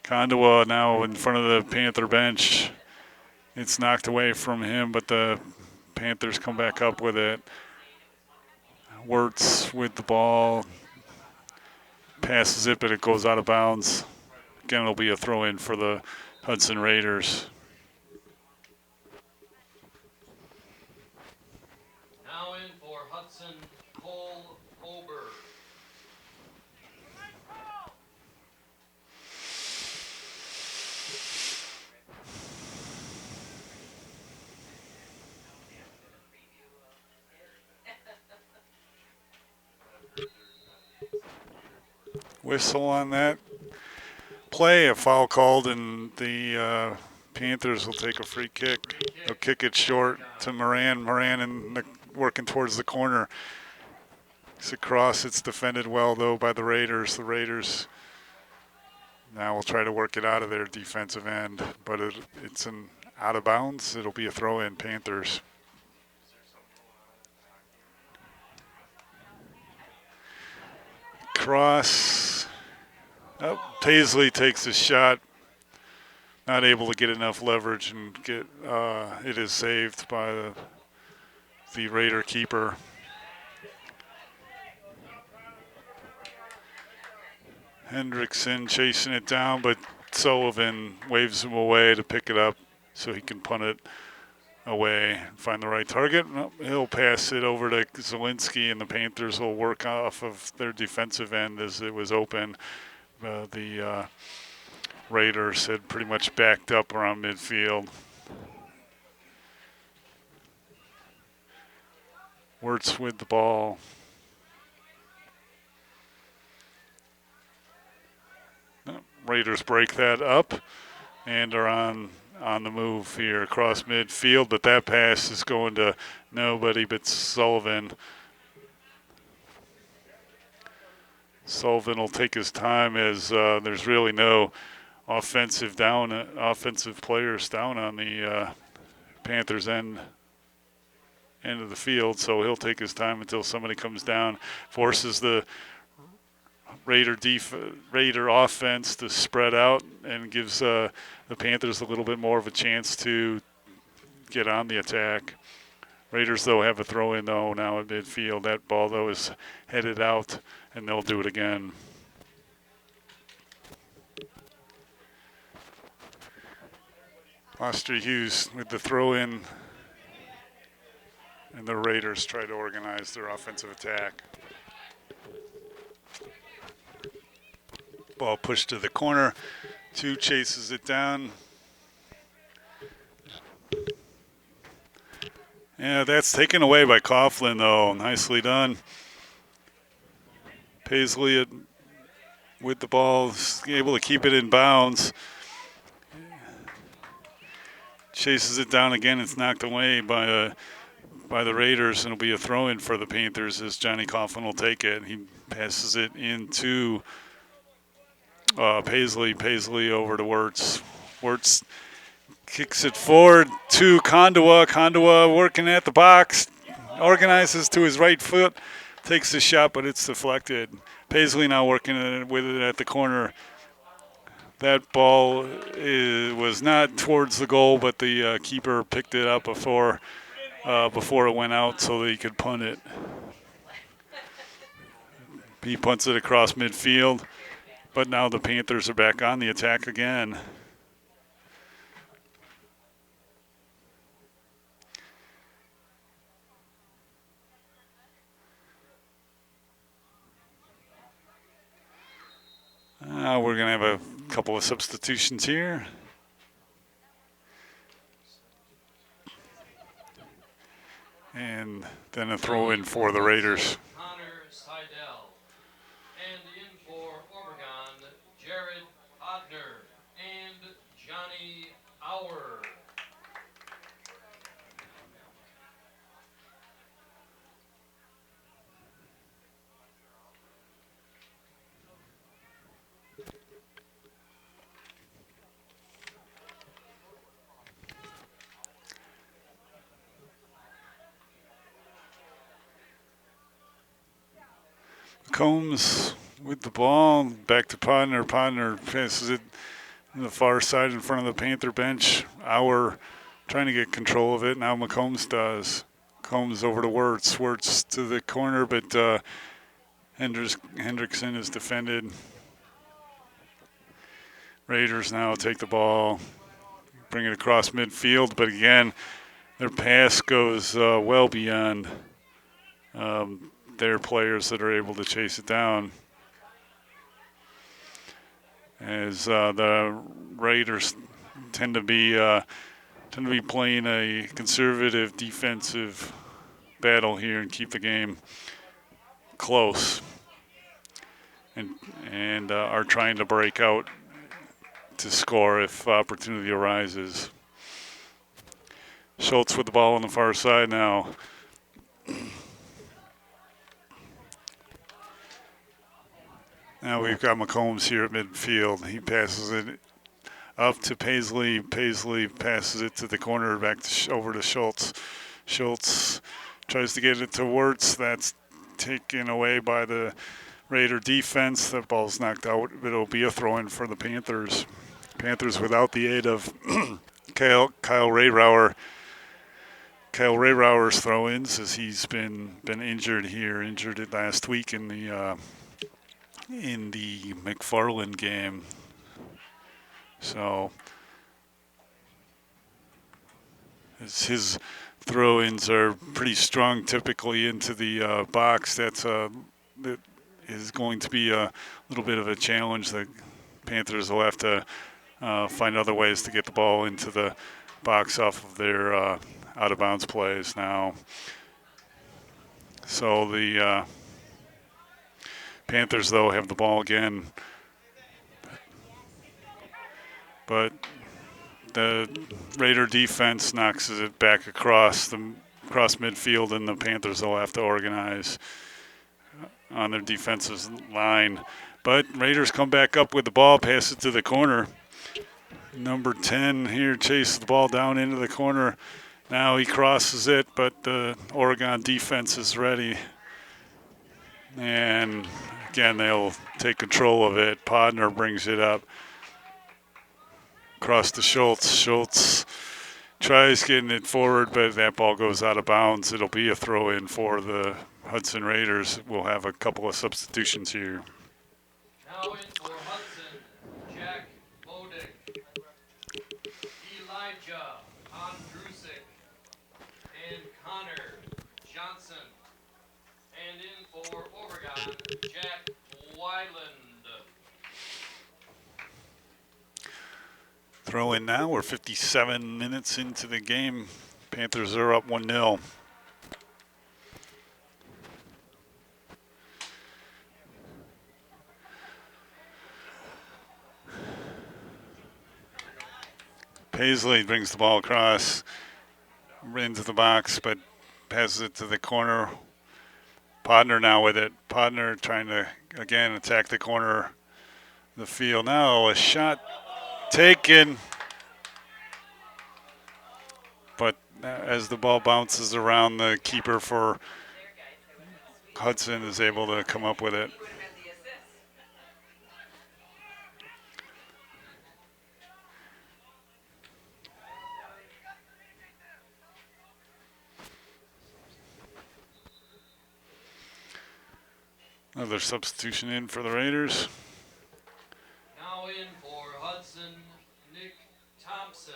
Kondoa now in front of the Panther bench. It's knocked away from him, but the Panthers come back up with it. Wirtz with the ball. Passes it, but it goes out of bounds. Again, it'll be a throw-in for the Hudson Raiders. Now in for Hudson, Cole Ober. Whistle on that play, a foul called, and the Panthers will take a free kick. They'll kick it short to Moran. Moran working towards the corner. It's across. It's defended well, though, by the Raiders. The Raiders now will try to work it out of their defensive end, but it's out of bounds. It'll be a throw-in, Panthers. Cross. Oh, Paisley takes a shot. Not able to get enough leverage and get. It is saved by the Raider keeper. Hendrickson chasing it down, but Sullivan waves him away to pick it up so he can punt it away and find the right target. He'll pass it over to Zielinski, and the Panthers will work off of their defensive end as it was open. The Raiders had pretty much backed up around midfield. Wirtz with the ball. Raiders break that up and are on the move here across midfield, but that pass is going to nobody but Sullivan. Sullivan will take his time as there's really no offensive players down on the Panthers end of the field, so he'll take his time until somebody comes down, forces the Raider offense to spread out and gives the Panthers a little bit more of a chance to get on the attack. Raiders, though, have a throw-in, though, now at midfield. That ball, though, is headed out, and they'll do it again. Foster Hughes with the throw-in, and the Raiders try to organize their offensive attack. Ball pushed to the corner. Two chases it down. Yeah, that's taken away by Coughlin, though. Nicely done. Paisley with the ball, able to keep it in bounds. Chases it down again. It's knocked away by the Raiders, and it'll be a throw-in for the Panthers as Johnny Coughlin will take it. He passes it into Paisley. Paisley over to Wirtz. Wirtz kicks it forward to Kondoa. Kondoa working at the box. Organizes to his right foot. Takes the shot, but it's deflected. Paisley now working with it at the corner. That ball was not towards the goal, but the keeper picked it up before it went out so that he could punt it. He punts it across midfield. But now the Panthers are back on the attack again. We're going to have a couple of substitutions here. And then a throw in for the Raiders. Connor Seidel. And in for Oregon, Anthony Auer. Combs with the ball, back to Podner. Podner passes it on the far side in front of the Panther bench. Auer trying to get control of it. Now McCombs does. Combs over to Wirtz. Wirtz to the corner, but Hendrickson is defended. Raiders now take the ball, bring it across midfield, but again, their pass goes well beyond their players that are able to chase it down. As the Raiders tend to be playing a conservative defensive battle here and keep the game close, and are trying to break out to score if opportunity arises. Schultz with the ball on the far side now. Now we've got McCombs here at midfield. He passes it up to Paisley. Paisley passes it to the corner, back to over to Schultz. Schultz tries to get it to Wirtz. That's taken away by the Raider defense. That ball's knocked out. It'll be a throw-in for the Panthers. Panthers without the aid of Kyle Rayrauer. Kyle Rayrauer's throw-ins, as he's been injured here. Injured it last week in the McFarland game. So his throw-ins are pretty strong typically into the box. That is going to be a little bit of a challenge. The Panthers will have to find other ways to get the ball into the box off of their out-of-bounds plays now. So the Panthers, though, have the ball again. But the Raider defense knocks it back across midfield, and the Panthers will have to organize on their defensive line. But Raiders come back up with the ball, pass it to the corner. Number 10 here chases the ball down into the corner. Now he crosses it, but the Oregon defense is ready. And again, they'll take control of it. Podner brings it up. Across to Schultz. Schultz tries getting it forward, but that ball goes out of bounds. It'll be a throw-in for the Hudson Raiders. We'll have a couple of substitutions here. Now in for Hudson, Jack Bodick, Elijah Andrusik, and Connor Johnson. And in for Oregon, Jack Weiland. Throw in now. We're 57 minutes into the game. Panthers are up 1-0. Paisley brings the ball across into the box, but passes it to the corner. Podner now with it. Podner trying to, again, attack the corner of the field. Now a shot taken, but as the ball bounces around, the keeper for Hudson is able to come up with it. Another substitution in for the Raiders. Now in for Hudson, Nick Thompson.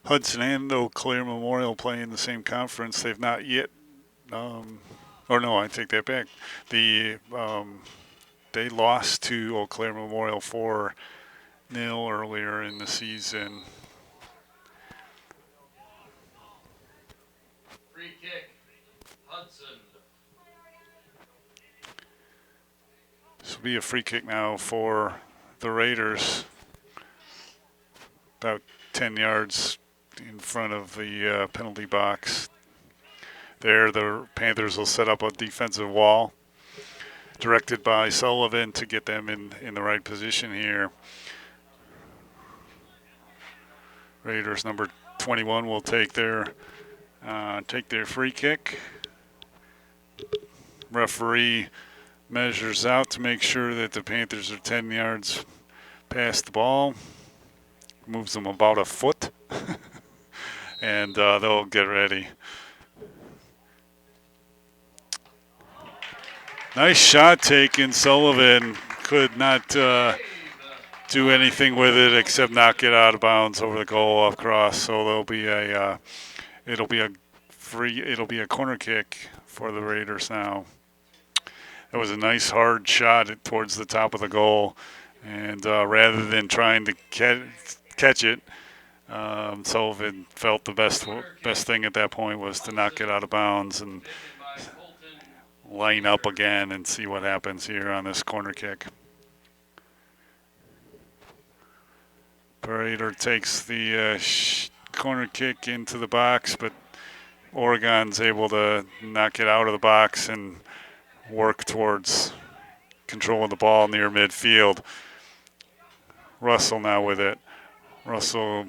Hudson and Eau Claire Memorial play in the same conference. They've not yet, or no, I take that back. They lost to Eau Claire Memorial 4-0 earlier in the season. Free kick, Hudson. will be a free kick now for the Raiders, about 10 yards in front of the penalty box. There, the Panthers will set up a defensive wall, directed by Sullivan to get them in the right position here. Raiders number 21 will take their free kick. Referee measures out to make sure that the Panthers are 10 yards past the ball. Moves them about a foot, and they'll get ready. Nice shot taken. Sullivan could not do anything with it except knock it out of bounds over the goal off cross. So it'll be a corner kick for the Raiders now. It was a nice hard shot towards the top of the goal, and rather than trying to catch it, Sullivan felt the best thing at that point was to knock it out of bounds and line up again and see what happens here on this corner kick. Raider takes the corner kick into the box, but Oregon's able to knock it out of the box and work towards controlling the ball near midfield. Russell now with it. Russell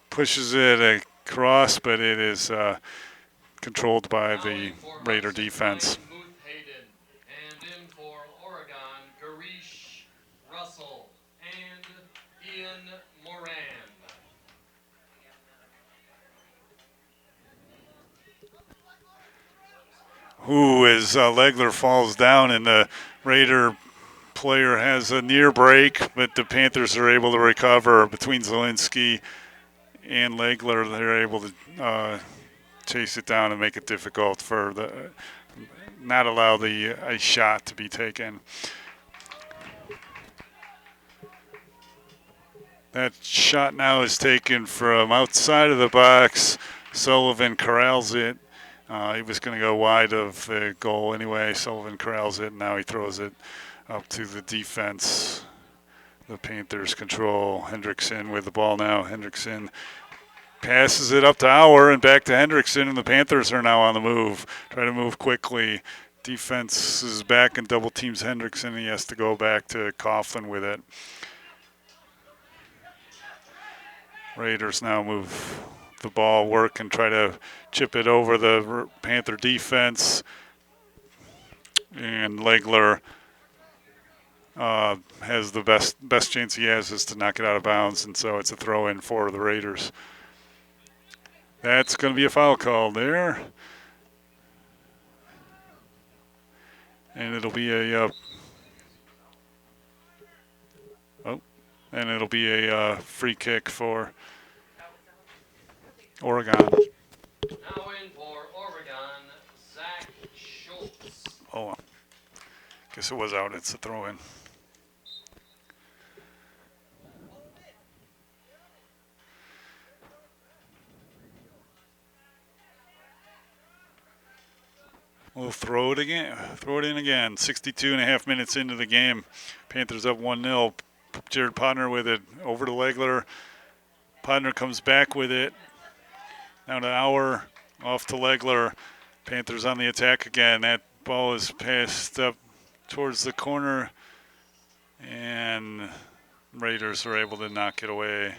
pushes it across, but it is controlled by the Raider defense. And in for Oregon, Garish, Russell, and Ian Moran. As Legler falls down and the Raider player has a near break, but the Panthers are able to recover. Between Zielinski and Legler, they're able to chase it down and make it difficult for not allow a shot to be taken. That shot now is taken from outside of the box. Sullivan corrals it. He was going to go wide of the goal anyway. Sullivan corrals it, and now he throws it up to the defense. The Panthers control. Hendrickson with the ball now. Hendrickson passes it up to Auer and back to Hendrickson, and the Panthers are now on the move. Try to move quickly. Defense is back and double teams Hendrickson. He has to go back to Coughlin with it. Raiders now move the ball, work, and try to chip it over the Panther defense. And Legler has the best chance he has is to knock it out of bounds, and so it's a throw-in for the Raiders. That's going to be a foul call there. And it'll be a free kick for Oregon. Now in for Oregon, Zach Schultz. Oh, guess it was out. It's a throw-in. We'll throw it in again. 62 and a half minutes into the game. Panthers up 1-0. Jared Podner with it over to Legler. Podner comes back with it. Now to Auer, off to Legler. Panthers on the attack again. That ball is passed up towards the corner, and Raiders are able to knock it away.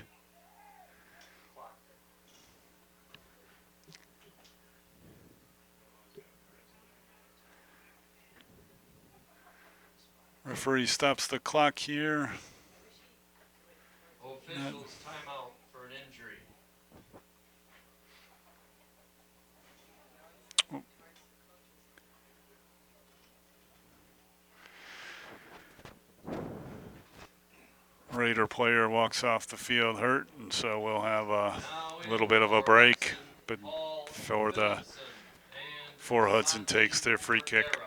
Referee stops the clock here. Officials timeout for an injury. Raider player walks off the field hurt, and so we'll have a little bit of a break. But before Hudson takes their free kick.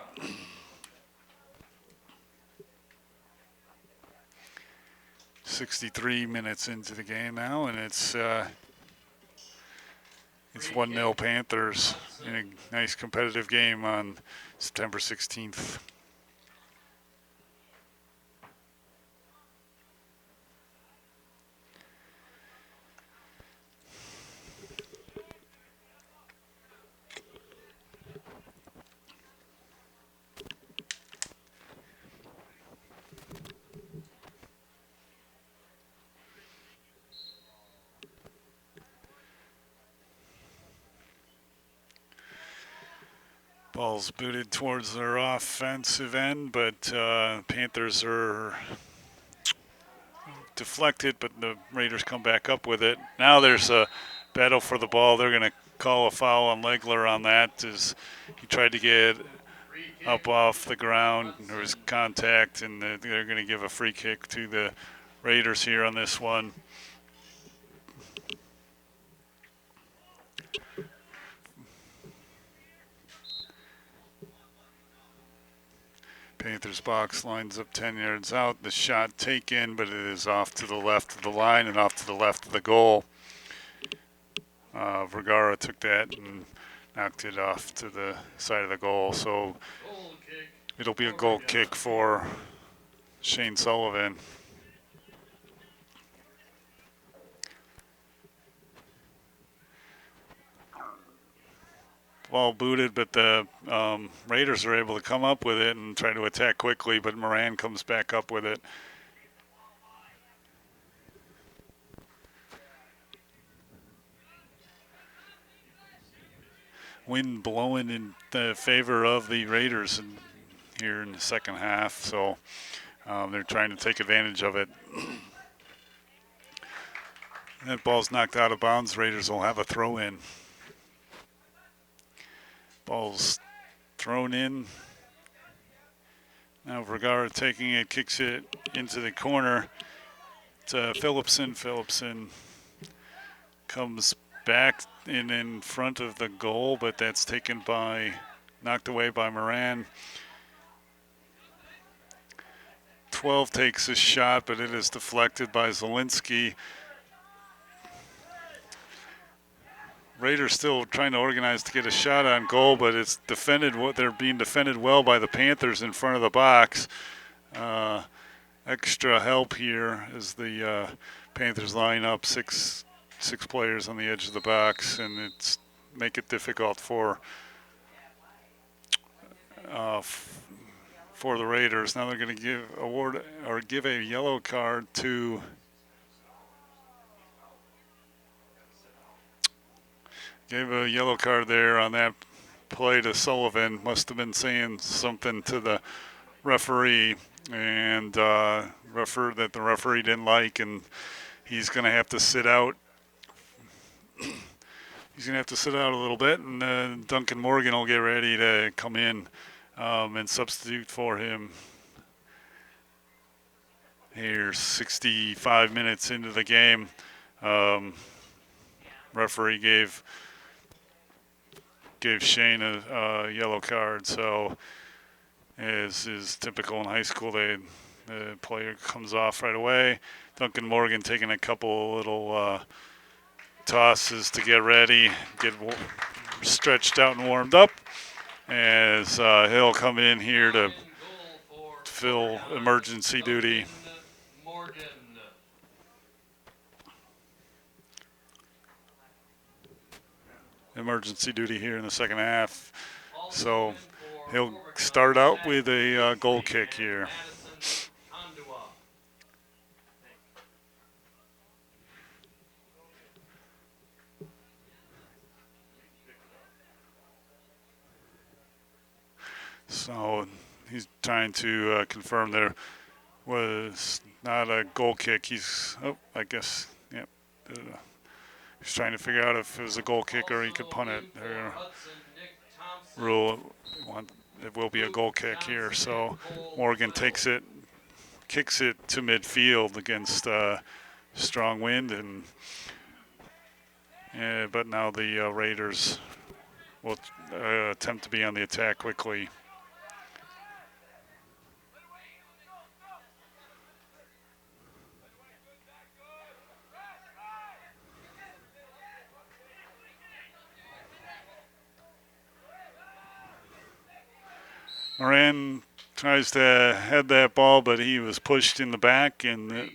63 minutes into the game now, and it's 1-0 Panthers in a nice competitive game on September 16th. Ball's booted towards their offensive end, but Panthers are deflected, but the Raiders come back up with it. Now there's a battle for the ball. They're going to call a foul on Legler on that as he tried to get up off the ground. There was contact, and they're going to give a free kick to the Raiders here on this one. Panthers box lines up 10 yards out. The shot taken, but it is off to the left of the line and off to the left of the goal. Vergara took that and knocked it off to the side of the goal. So it'll be a goal kick for Shane Sullivan. Ball booted, but the Raiders are able to come up with it and try to attack quickly, but Moran comes back up with it. Wind blowing in the favor of the Raiders here in the second half, so they're trying to take advantage of it. That ball's knocked out of bounds. Raiders will have a throw in. Ball's thrown in. Now Vergara taking it, kicks it into the corner to Phillipson. Phillipson comes back in front of the goal, but that's knocked away by Moran. 12 takes a shot, but it is deflected by Zielinski. Raiders still trying to organize to get a shot on goal, but it's defended. They're being defended well by the Panthers in front of the box. Extra help here as the Panthers line up six players on the edge of the box, and it's make it difficult for the Raiders. Now they're going to give a yellow card to gave a yellow card there on that play to Sullivan. Must have been saying something to the referee, and the referee didn't like, and he's going to have to sit out. He's going to have to sit out a little bit, and Duncan Morgan will get ready to come in and substitute for him. Here, 65 minutes into the game. Referee gave Shane a yellow card, so as is typical in high school, the player comes off right away. Duncan Morgan taking a couple little tosses to get ready, get stretched out and warmed up, as he'll come in here to fill emergency duty. Emergency duty here in the second half. So he'll start out with a goal kick here. So he's trying to confirm there was not a goal kick. He's trying to figure out if it was a goal kick or he could punt it. Rule it will be a goal kick here. So Morgan takes it, kicks it to midfield against strong wind, but now the Raiders will attempt to be on the attack quickly. Moran tries to head that ball, but he was pushed in the back, and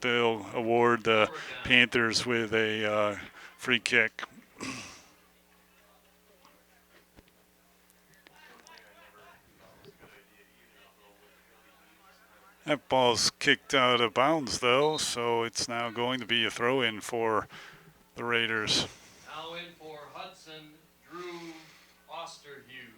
they'll award the Panthers with a free kick. That ball's kicked out of bounds, though, so it's now going to be a throw-in for the Raiders. Now in for Hudson, Drew Osterhughes.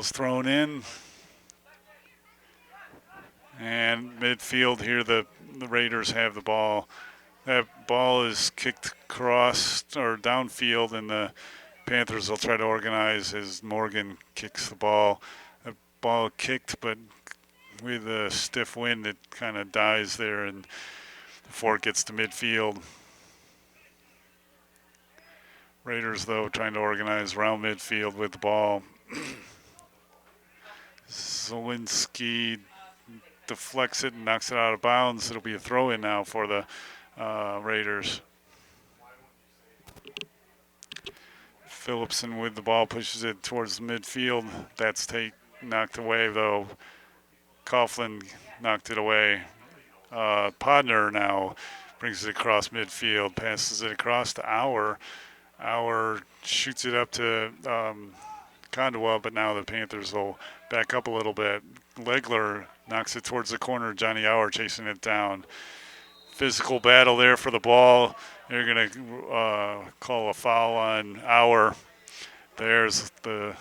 Ball's thrown in. And midfield here, the Raiders have the ball. That ball is kicked across or downfield, and the Panthers will try to organize as Morgan kicks the ball. The ball kicked, but with a stiff wind, it kind of dies there, and before it gets to midfield. Raiders, though, trying to organize around midfield with the ball. Zawinski deflects it and knocks it out of bounds. It'll be a throw-in now for the Raiders. Phillipson with the ball pushes it towards midfield. That's knocked away, though. Coughlin knocked it away. Podner now brings it across midfield, passes it across to Auer. Auer shoots it up to Kondowa, but now the Panthers will back up a little bit. Legler knocks it towards the corner. Johnny Auer chasing it down. Physical battle there for the ball. They're going to call a foul on Auer. There's the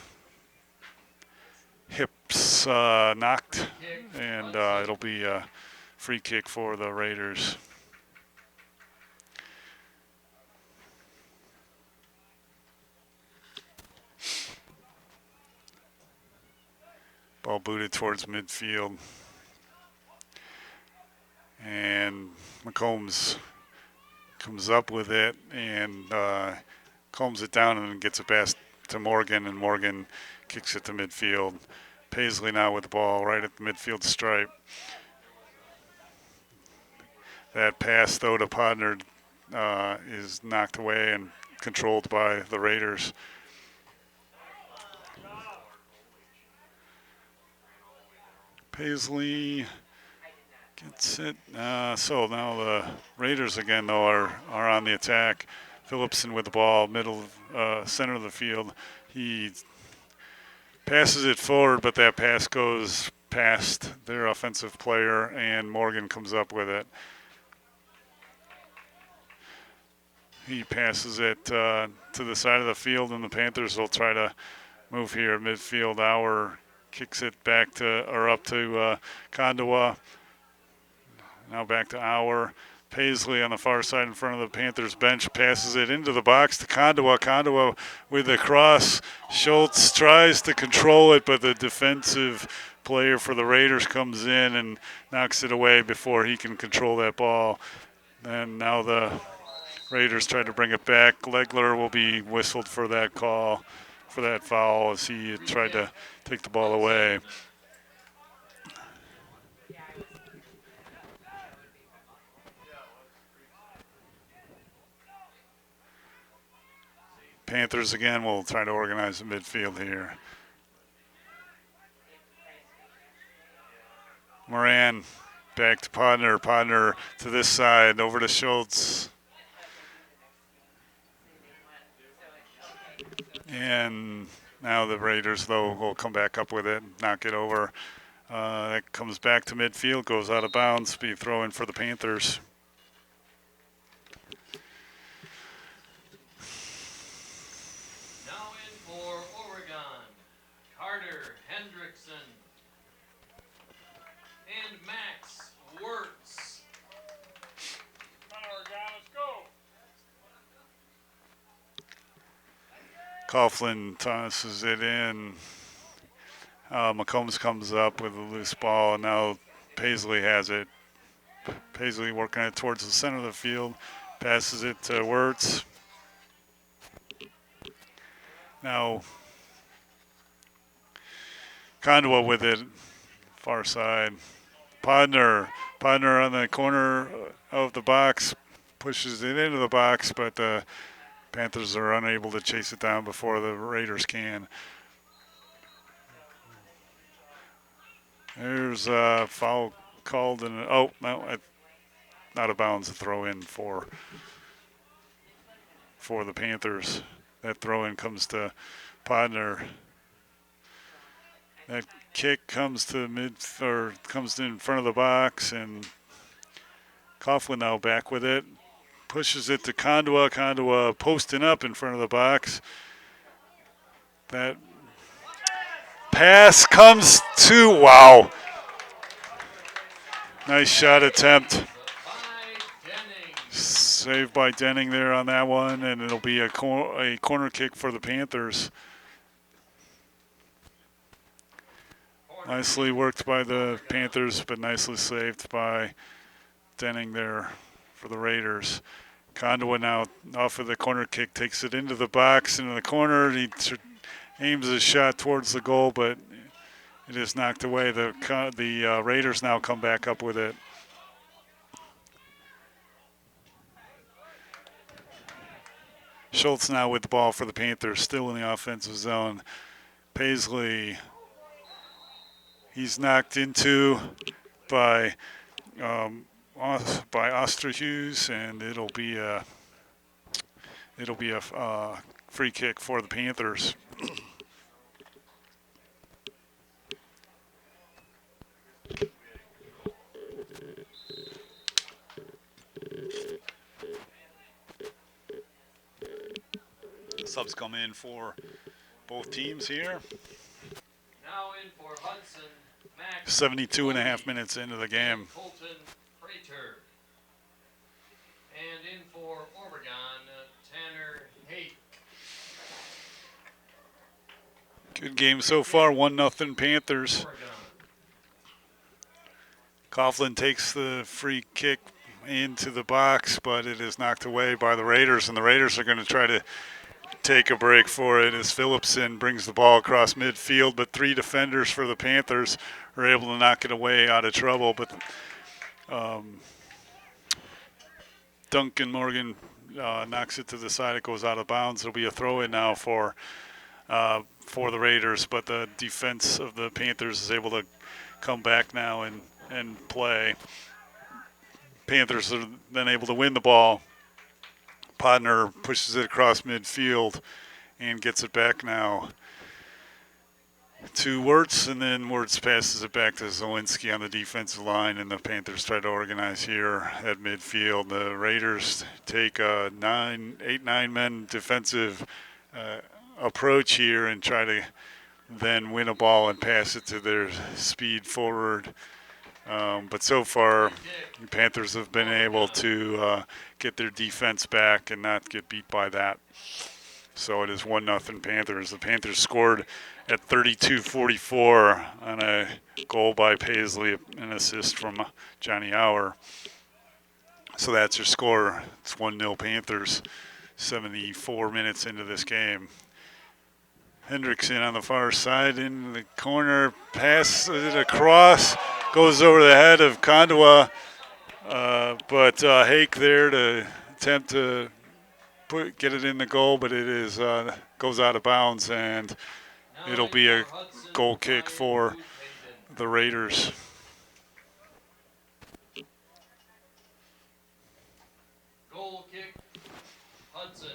hips knocked, and it'll be a free kick for the Raiders. Ball booted towards midfield. And McCombs comes up with it and calms it down and gets it past to Morgan, and Morgan kicks it to midfield. Paisley now with the ball right at the midfield stripe. That pass, though, to Podner is knocked away and controlled by the Raiders. Paisley gets it. So now the Raiders again, though, are on the attack. Phillipson with the ball, center of the field. He passes it forward, but that pass goes past their offensive player, and Morgan comes up with it. He passes it to the side of the field, and the Panthers will try to move here at midfield. Auer kicks it back up to Kondowa. Now back to Auer. Paisley on the far side in front of the Panthers bench passes it into the box to Kondowa. Kondowa with the cross. Schultz tries to control it, but the defensive player for the Raiders comes in and knocks it away before he can control that ball. And now the Raiders try to bring it back. Legler will be whistled for that call, for that foul, as he tried to take the ball away. Panthers again will try to organize the midfield here. Moran back to Podner. Podner to this side, over to Schultz. And now the Raiders, though, will come back up with it, knock it over. That comes back to midfield, goes out of bounds, be throw-in for the Panthers. Now in for Oregon, Carter Hendrickson and Max Wirtz. Come on, Oregon, let's go. Coughlin tosses it in. McCombs comes up with a loose ball, and now Paisley has it. Paisley working it towards the center of the field, passes it to Wirtz. Now Kondowa with it, far side. Podner on the corner of the box, pushes it into the box, but the Panthers are unable to chase it down before the Raiders can. There's a foul called, and no, out of bounds. A throw-in for the Panthers. That throw-in comes to Podner. That kick comes to comes in front of the box, and Coughlin now back with it. Pushes it to Kondowa. Kondowa posting up in front of the box. That pass comes to, wow. Nice shot attempt. By Jennings. Saved by Denning there on that one, and it'll be a corner kick for the Panthers. Nicely worked by the Panthers, but nicely saved by Denning there for the Raiders. Condowa now off of the corner kick, takes it into the box, into the corner. He aims his shot towards the goal, but it is knocked away. The Raiders now come back up with it. Schultz now with the ball for the Panthers, still in the offensive zone. Paisley, he's knocked into by Osterhus, and it'll be a free kick for the Panthers. Subs come in for both teams here. Now in for Hudson, Max 72 and a half minutes into the game. Colton Prater. And in for Oregon, Tanner Haight. Good game so far, 1-0 Panthers. Oregon. Coughlin takes the free kick into the box, but it is knocked away by the Raiders, and the Raiders are going to try to take a break for it as Phillipson brings the ball across midfield, but three defenders for the Panthers are able to knock it away out of trouble. But Duncan Morgan knocks it to the side. It goes out of bounds. It'll be a throw-in now for the Raiders, but the defense of the Panthers is able to come back now and play. Panthers are then able to win the ball. Podner pushes it across midfield and gets it back now to Wirtz, and then Wirtz passes it back to Zielinski on the defensive line, and the Panthers try to organize here at midfield. The Raiders take a 8-9 defensive approach here and try to then win a ball and pass it to their speed forward. But so far, the Panthers have been able to get their defense back and not get beat by that. So it is 1-0 Panthers. The Panthers scored at 32-44 on a goal by Paisley, an assist from Johnny Auer. So that's your score. It's 1-0 Panthers, 74 minutes into this game. Hendrickson on the far side in the corner, passes it across, goes over the head of Condowa, but Hake there to attempt to get it in the goal, but it is goes out of bounds, and it'll be a goal kick for the Raiders. Goal kick, Hudson.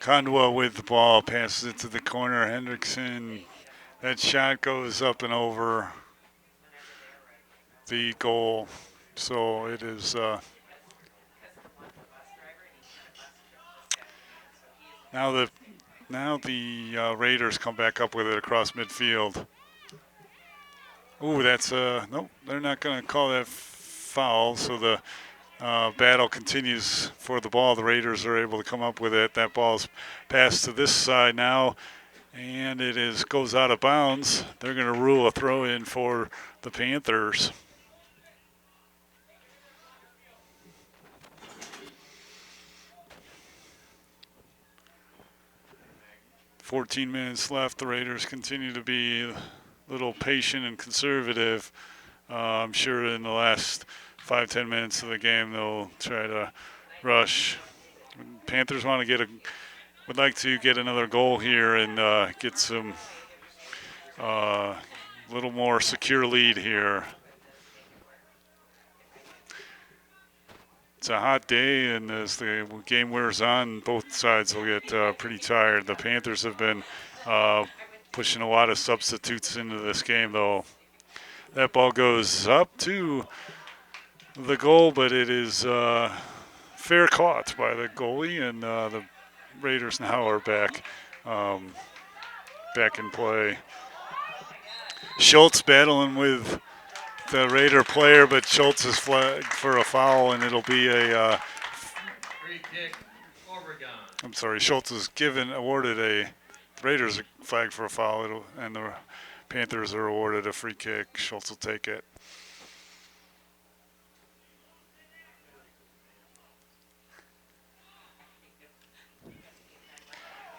Condowa with the ball, passes it to the corner. Hendrickson, that shot goes up and over the goal. So it is now the Raiders come back up with it across midfield. Ooh, that's nope. They're not going to call that foul. So the battle continues for the ball. The Raiders are able to come up with it. That ball's passed to this side now, and it goes out of bounds. They're going to rule a throw-in for the Panthers. "14 minutes left. The Raiders continue to be a little patient and conservative. I'm sure in the last 5-10 minutes of the game they'll try to rush. Panthers would like to get another goal here and get some little more secure lead here. it's a hot day, and as the game wears on, both sides will get pretty tired. The Panthers have been pushing a lot of substitutes into this game, though. That ball goes up to the goal, but it is fair caught by the goalie, and the Raiders now are back in play. Schultz battling with the Raider player, but Schultz is flagged for a foul, and it'll be a Free kick, Oregon. I'm sorry, Schultz is awarded a Raiders flag for a foul, and the Panthers are awarded a free kick. Schultz will take it.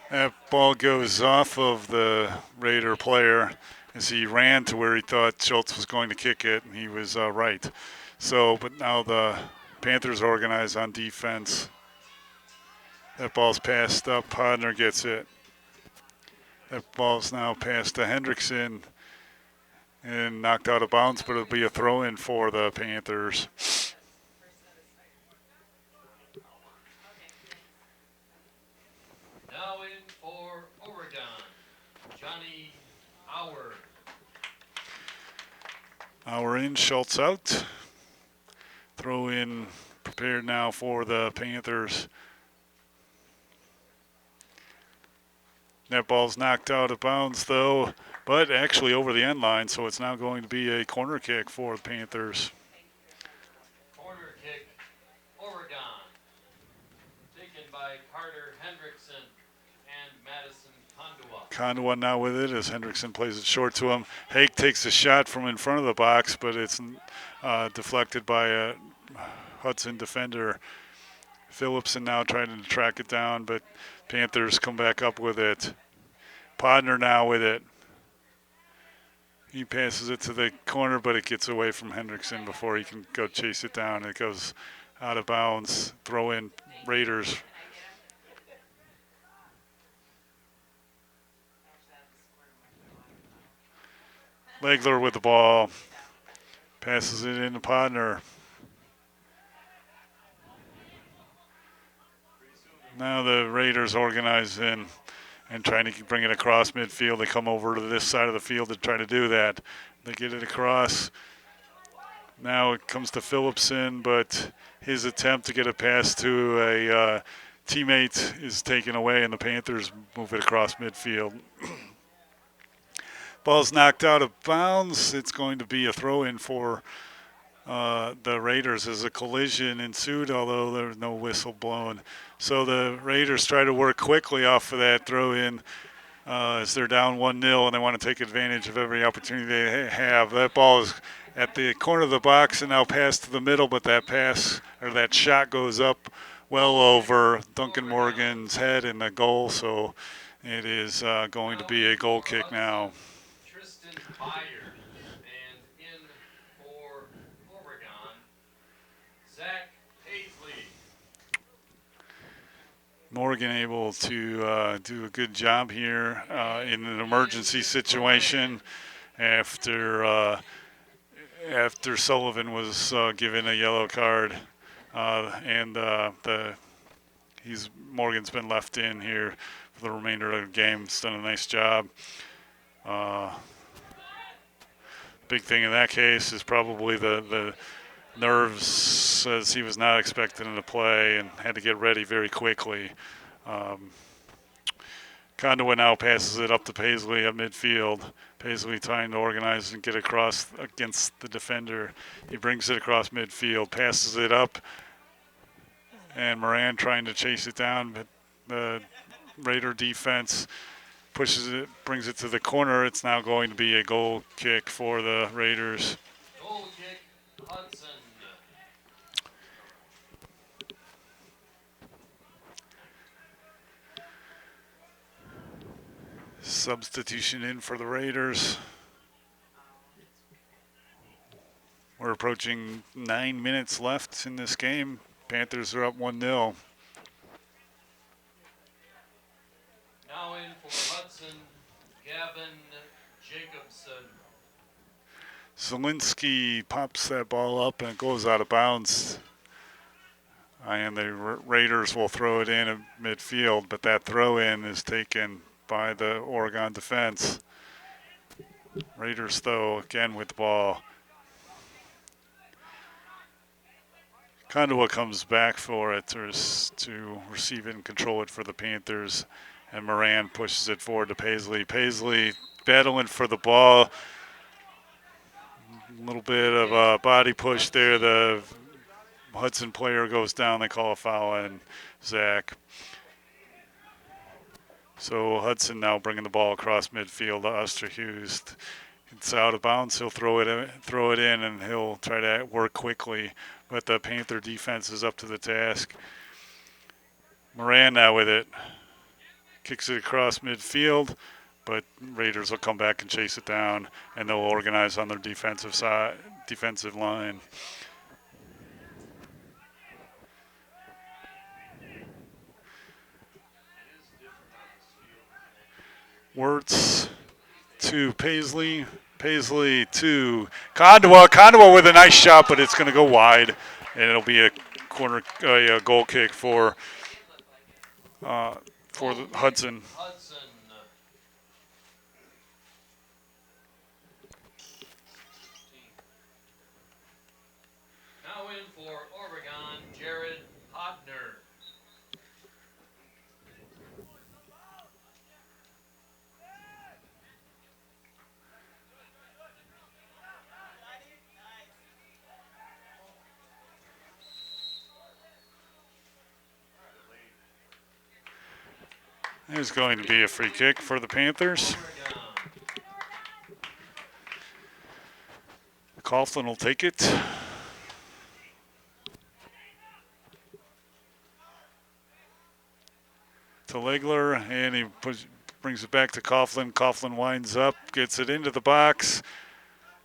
That ball goes off of the Raider player as he ran to where he thought Schultz was going to kick it, and he was right. So, but now the Panthers organize on defense. That ball's passed up. Podner gets it. That ball's now passed to Hendrickson and knocked out of bounds, but it'll be a throw-in for the Panthers. Now in for Oregon, Johnny Howard. Our in, Schultz out. Throw in prepared now for the Panthers. That ball's knocked out of bounds though, but actually over the end line, so it's now going to be a corner kick for the Panthers. Corner kick, Oregon. Taken by Carter Hendrickson and Madison Kondua. Kondua now with it as Hendrickson plays it short to him. Hake takes a shot from in front of the box, but it's deflected by a Hudson defender. Phillipson now trying to track it down, but Panthers come back up with it. Podner now with it. He passes it to the corner, but it gets away from Hendrickson before he can go chase it down. It goes out of bounds. Throw in Raiders. Legler with the ball. Passes it into Podner. Now the Raiders organize in and trying to bring it across midfield. They come over to this side of the field to try to do that. They get it across. Now it comes to Phillipson, but his attempt to get a pass to a teammate is taken away, and the Panthers move it across midfield. Ball's knocked out of bounds. It's going to be a throw-in for the Raiders as a collision ensued, although there was no whistle blown. So the Raiders try to work quickly off of that throw-in as they're down 1-0, and they want to take advantage of every opportunity they have. That ball is at the corner of the box and now passed to the middle, but that pass or that shot goes up well over Duncan Morgan's head in the goal, so it is going to be a goal kick now. Tristan Byers. And in for Oregon, Zach Paisley. Morgan able to do a good job here in an emergency situation after Sullivan was given a yellow card, and Morgan's been left in here for the remainder of the game. He's done a nice job. Big thing in that case is probably the nerves, as he was not expecting to play and had to get ready very quickly. Kondua now passes it up to Paisley at midfield. Paisley trying to organize and get across against the defender. He brings it across midfield, passes it up, and Moran trying to chase it down, but the Raider defense pushes it, brings it to the corner. It's now going to be a goal kick for the Raiders. Goal kick, Hudson. Substitution in for the Raiders. We're approaching 9 minutes left in this game. Panthers are up 1-0. Now in for Hudson, Gavin Jacobson. Zielinski pops that ball up and it goes out of bounds. And the Raiders will throw it in at midfield, but that throw in is taken by the Oregon defense. Raiders, though, again with the ball. Kind of what comes back for it is to receive it and control it for the Panthers. And Moran pushes it forward to Paisley. Paisley battling for the ball. A little bit of a body push there. The Hudson player goes down. They call a foul on Zach. So Hudson now bringing the ball across midfield to Osterhus. It's out of bounds. He'll throw it in, and he'll try to work quickly. But the Panther defense is up to the task. Moran now with it. Kicks it across midfield, but Raiders will come back and chase it down, and they'll organize on their defensive line. Wirtz to Paisley. Paisley to Condowa. Condowa with a nice shot, but it's going to go wide, and it'll be a goal kick for the Hudson. Now in for Oregon, Jared Hodner. There's going to be a free kick for the Panthers. Coughlin will take it. To Legler, and he brings it back to Coughlin. Coughlin winds up, gets it into the box.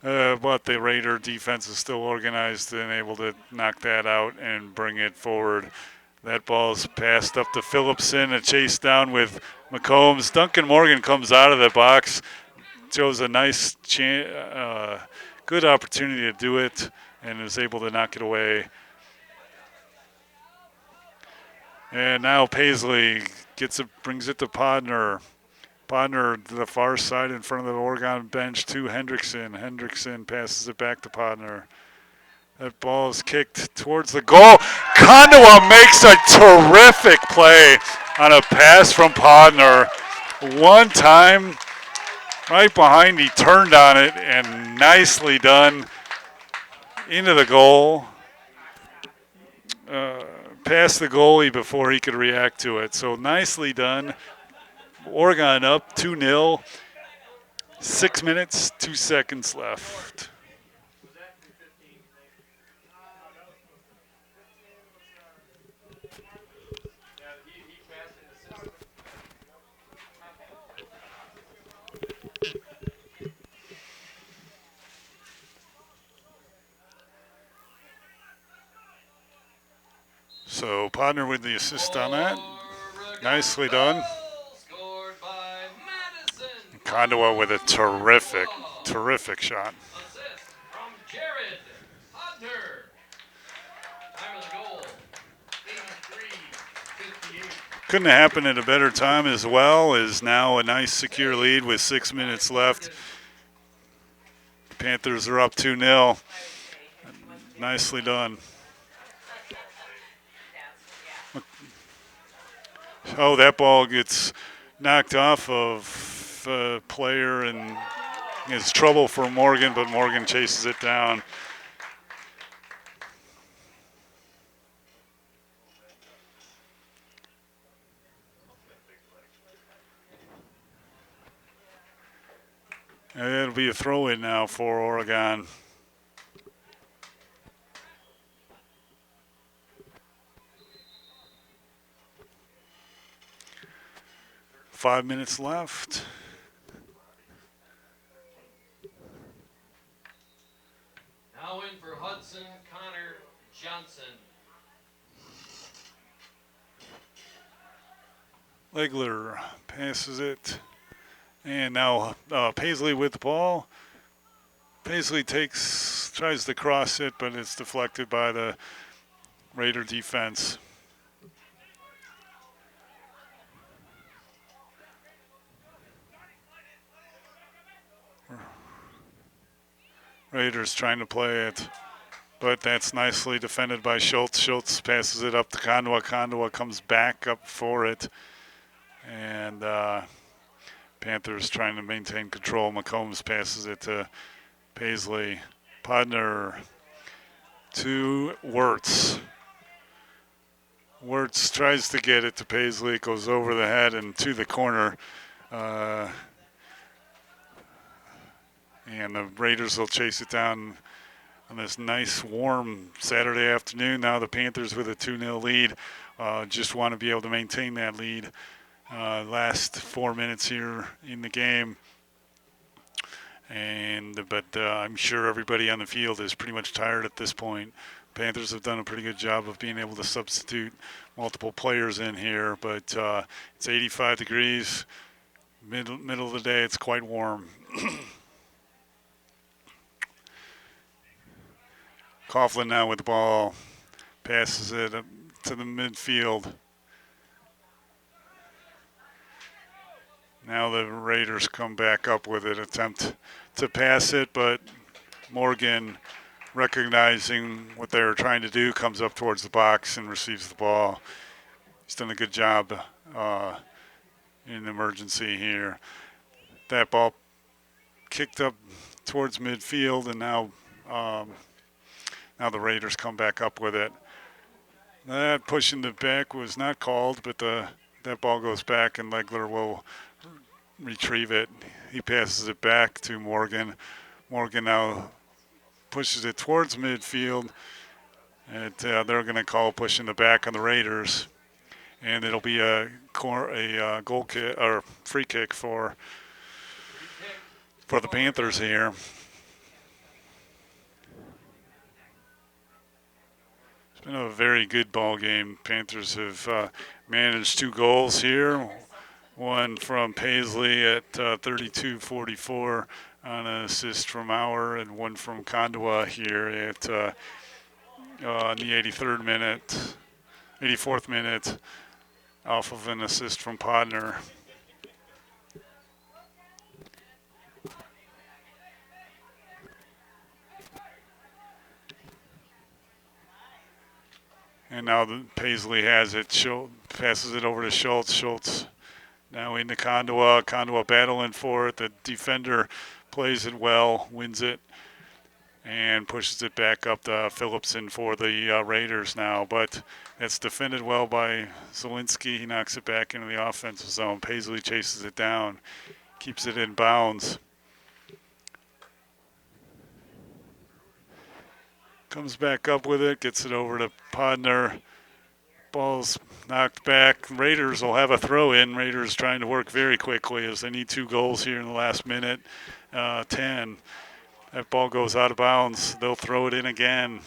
But the Raider defense is still organized and able to knock that out and bring it forward. That ball's passed up to Phillipson, a chase down with McCombs. Duncan Morgan comes out of the box, shows a nice good opportunity to do it, and is able to knock it away. And now Paisley brings it to Podner. Podner to the far side in front of the Oregon bench to Hendrickson. Hendrickson passes it back to Podner. That ball is kicked towards the goal. Condowa makes a terrific play on a pass from Podner. One time, right behind, he turned on it, and nicely done into the goal. Past the goalie before he could react to it. So nicely done. Oregon up 2-0. 6 minutes, 2 seconds left. So Podner with the assist on that. Nicely done. Condowa with a terrific shot. Assist from Jared Hodner. Time of the goal, 83-58. Couldn't have happened at a better time as well. Is now a nice secure lead with 6 minutes left. Panthers are up 2-0. Nicely done. Oh, that ball gets knocked off of a player, and it's trouble for Morgan, but Morgan chases it down. And it'll be a throw-in now for Oregon. Five minutes left. Now in for Hudson, Connor Johnson. Legler passes it. And now Paisley with the ball. Paisley tries to cross it, but it's deflected by the Raider defense. Raiders trying to play it, but that's nicely defended by Schultz. Schultz passes it up to Kandwa. Kandwa comes back up for it, and Panthers trying to maintain control. McCombs passes it to Paisley. Podner to Wirtz. Wirtz tries to get it to Paisley. It goes over the head and to the corner. And the Raiders will chase it down on this nice, warm Saturday afternoon. Now the Panthers with a 2-0 lead. Just want to be able to maintain that lead. Last 4 minutes here in the game. But I'm sure everybody on the field is pretty much tired at this point. Panthers have done a pretty good job of being able to substitute multiple players in here, but it's 85 degrees, middle of the day. It's quite warm. Coughlin now with the ball, passes it up to the midfield. Now the Raiders come back up with it, attempt to pass it, but Morgan, recognizing what they were trying to do, comes up towards the box and receives the ball. He's done a good job in emergency here. That ball kicked up towards midfield, and now the Raiders come back up with it. That push in the back was not called, but that ball goes back, and Legler will retrieve it. He passes it back to Morgan. Morgan now pushes it towards midfield, and they're going to call push in the back on the Raiders, and it'll be a goal kick or free kick for the Panthers here. It's been a very good ball game. Panthers have managed 2 goals here. One from Paisley at 32:44 on an assist from Auer, and one from Kandwa here at on the 84th minute, off of an assist from Podner. And now Paisley has it. Passes it over to Schultz. Schultz now into Kandwa. Kandwa battling for it. The defender plays it well, wins it, and pushes it back up to Phillipson for the Raiders now. But it's defended well by Zielinski. He knocks it back into the offensive zone. Paisley chases it down, keeps it in bounds. Comes back up with it, gets it over to Podner. Ball's knocked back. Raiders will have a throw in. Raiders trying to work very quickly as they need 2 goals here in the last minute. 10. That ball goes out of bounds. They'll throw it in again.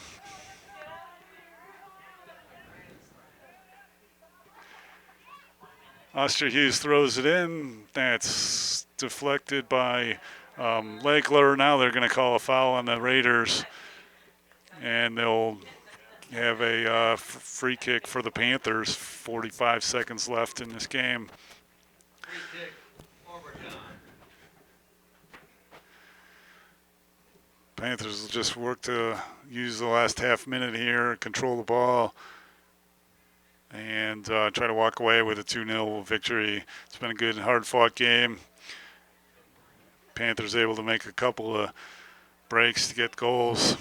Osterhus throws it in. That's deflected by Legler. Now they're going to call a foul on the Raiders, and they'll have a free kick for the Panthers. 45 seconds left in this game. Free kick, overtime. Panthers will just work to use the last half minute here, control the ball, and try to walk away with a 2-0 victory. It's been a good, hard-fought game. Panthers able to make a couple of breaks to get goals.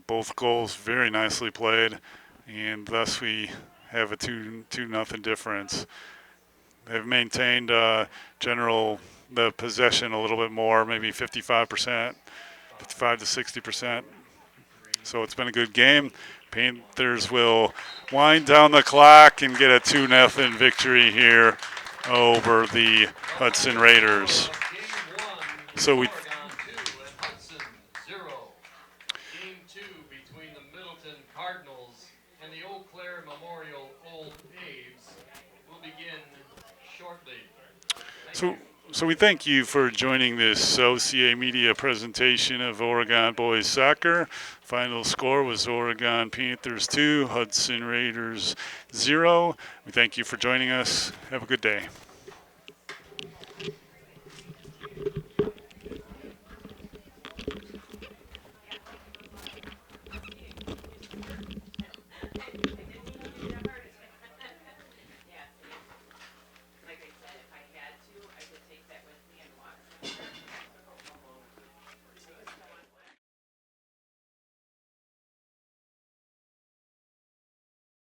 Both goals very nicely played, and thus we have a 2-0 difference. They've maintained the possession a little bit more, maybe 55%, 55 to 60%. So it's been a good game. Panthers will wind down the clock and get a 2-0 victory here over the Hudson Raiders. So we. Hudson 0. Game 2 between the Middleton Cardinals and the Eau Claire Memorial Old Babes will begin shortly. So we thank you for joining this OCA Media presentation of Oregon Boys Soccer. Final score was Oregon Panthers 2, Hudson Raiders 0. We thank you for joining us. Have a good day.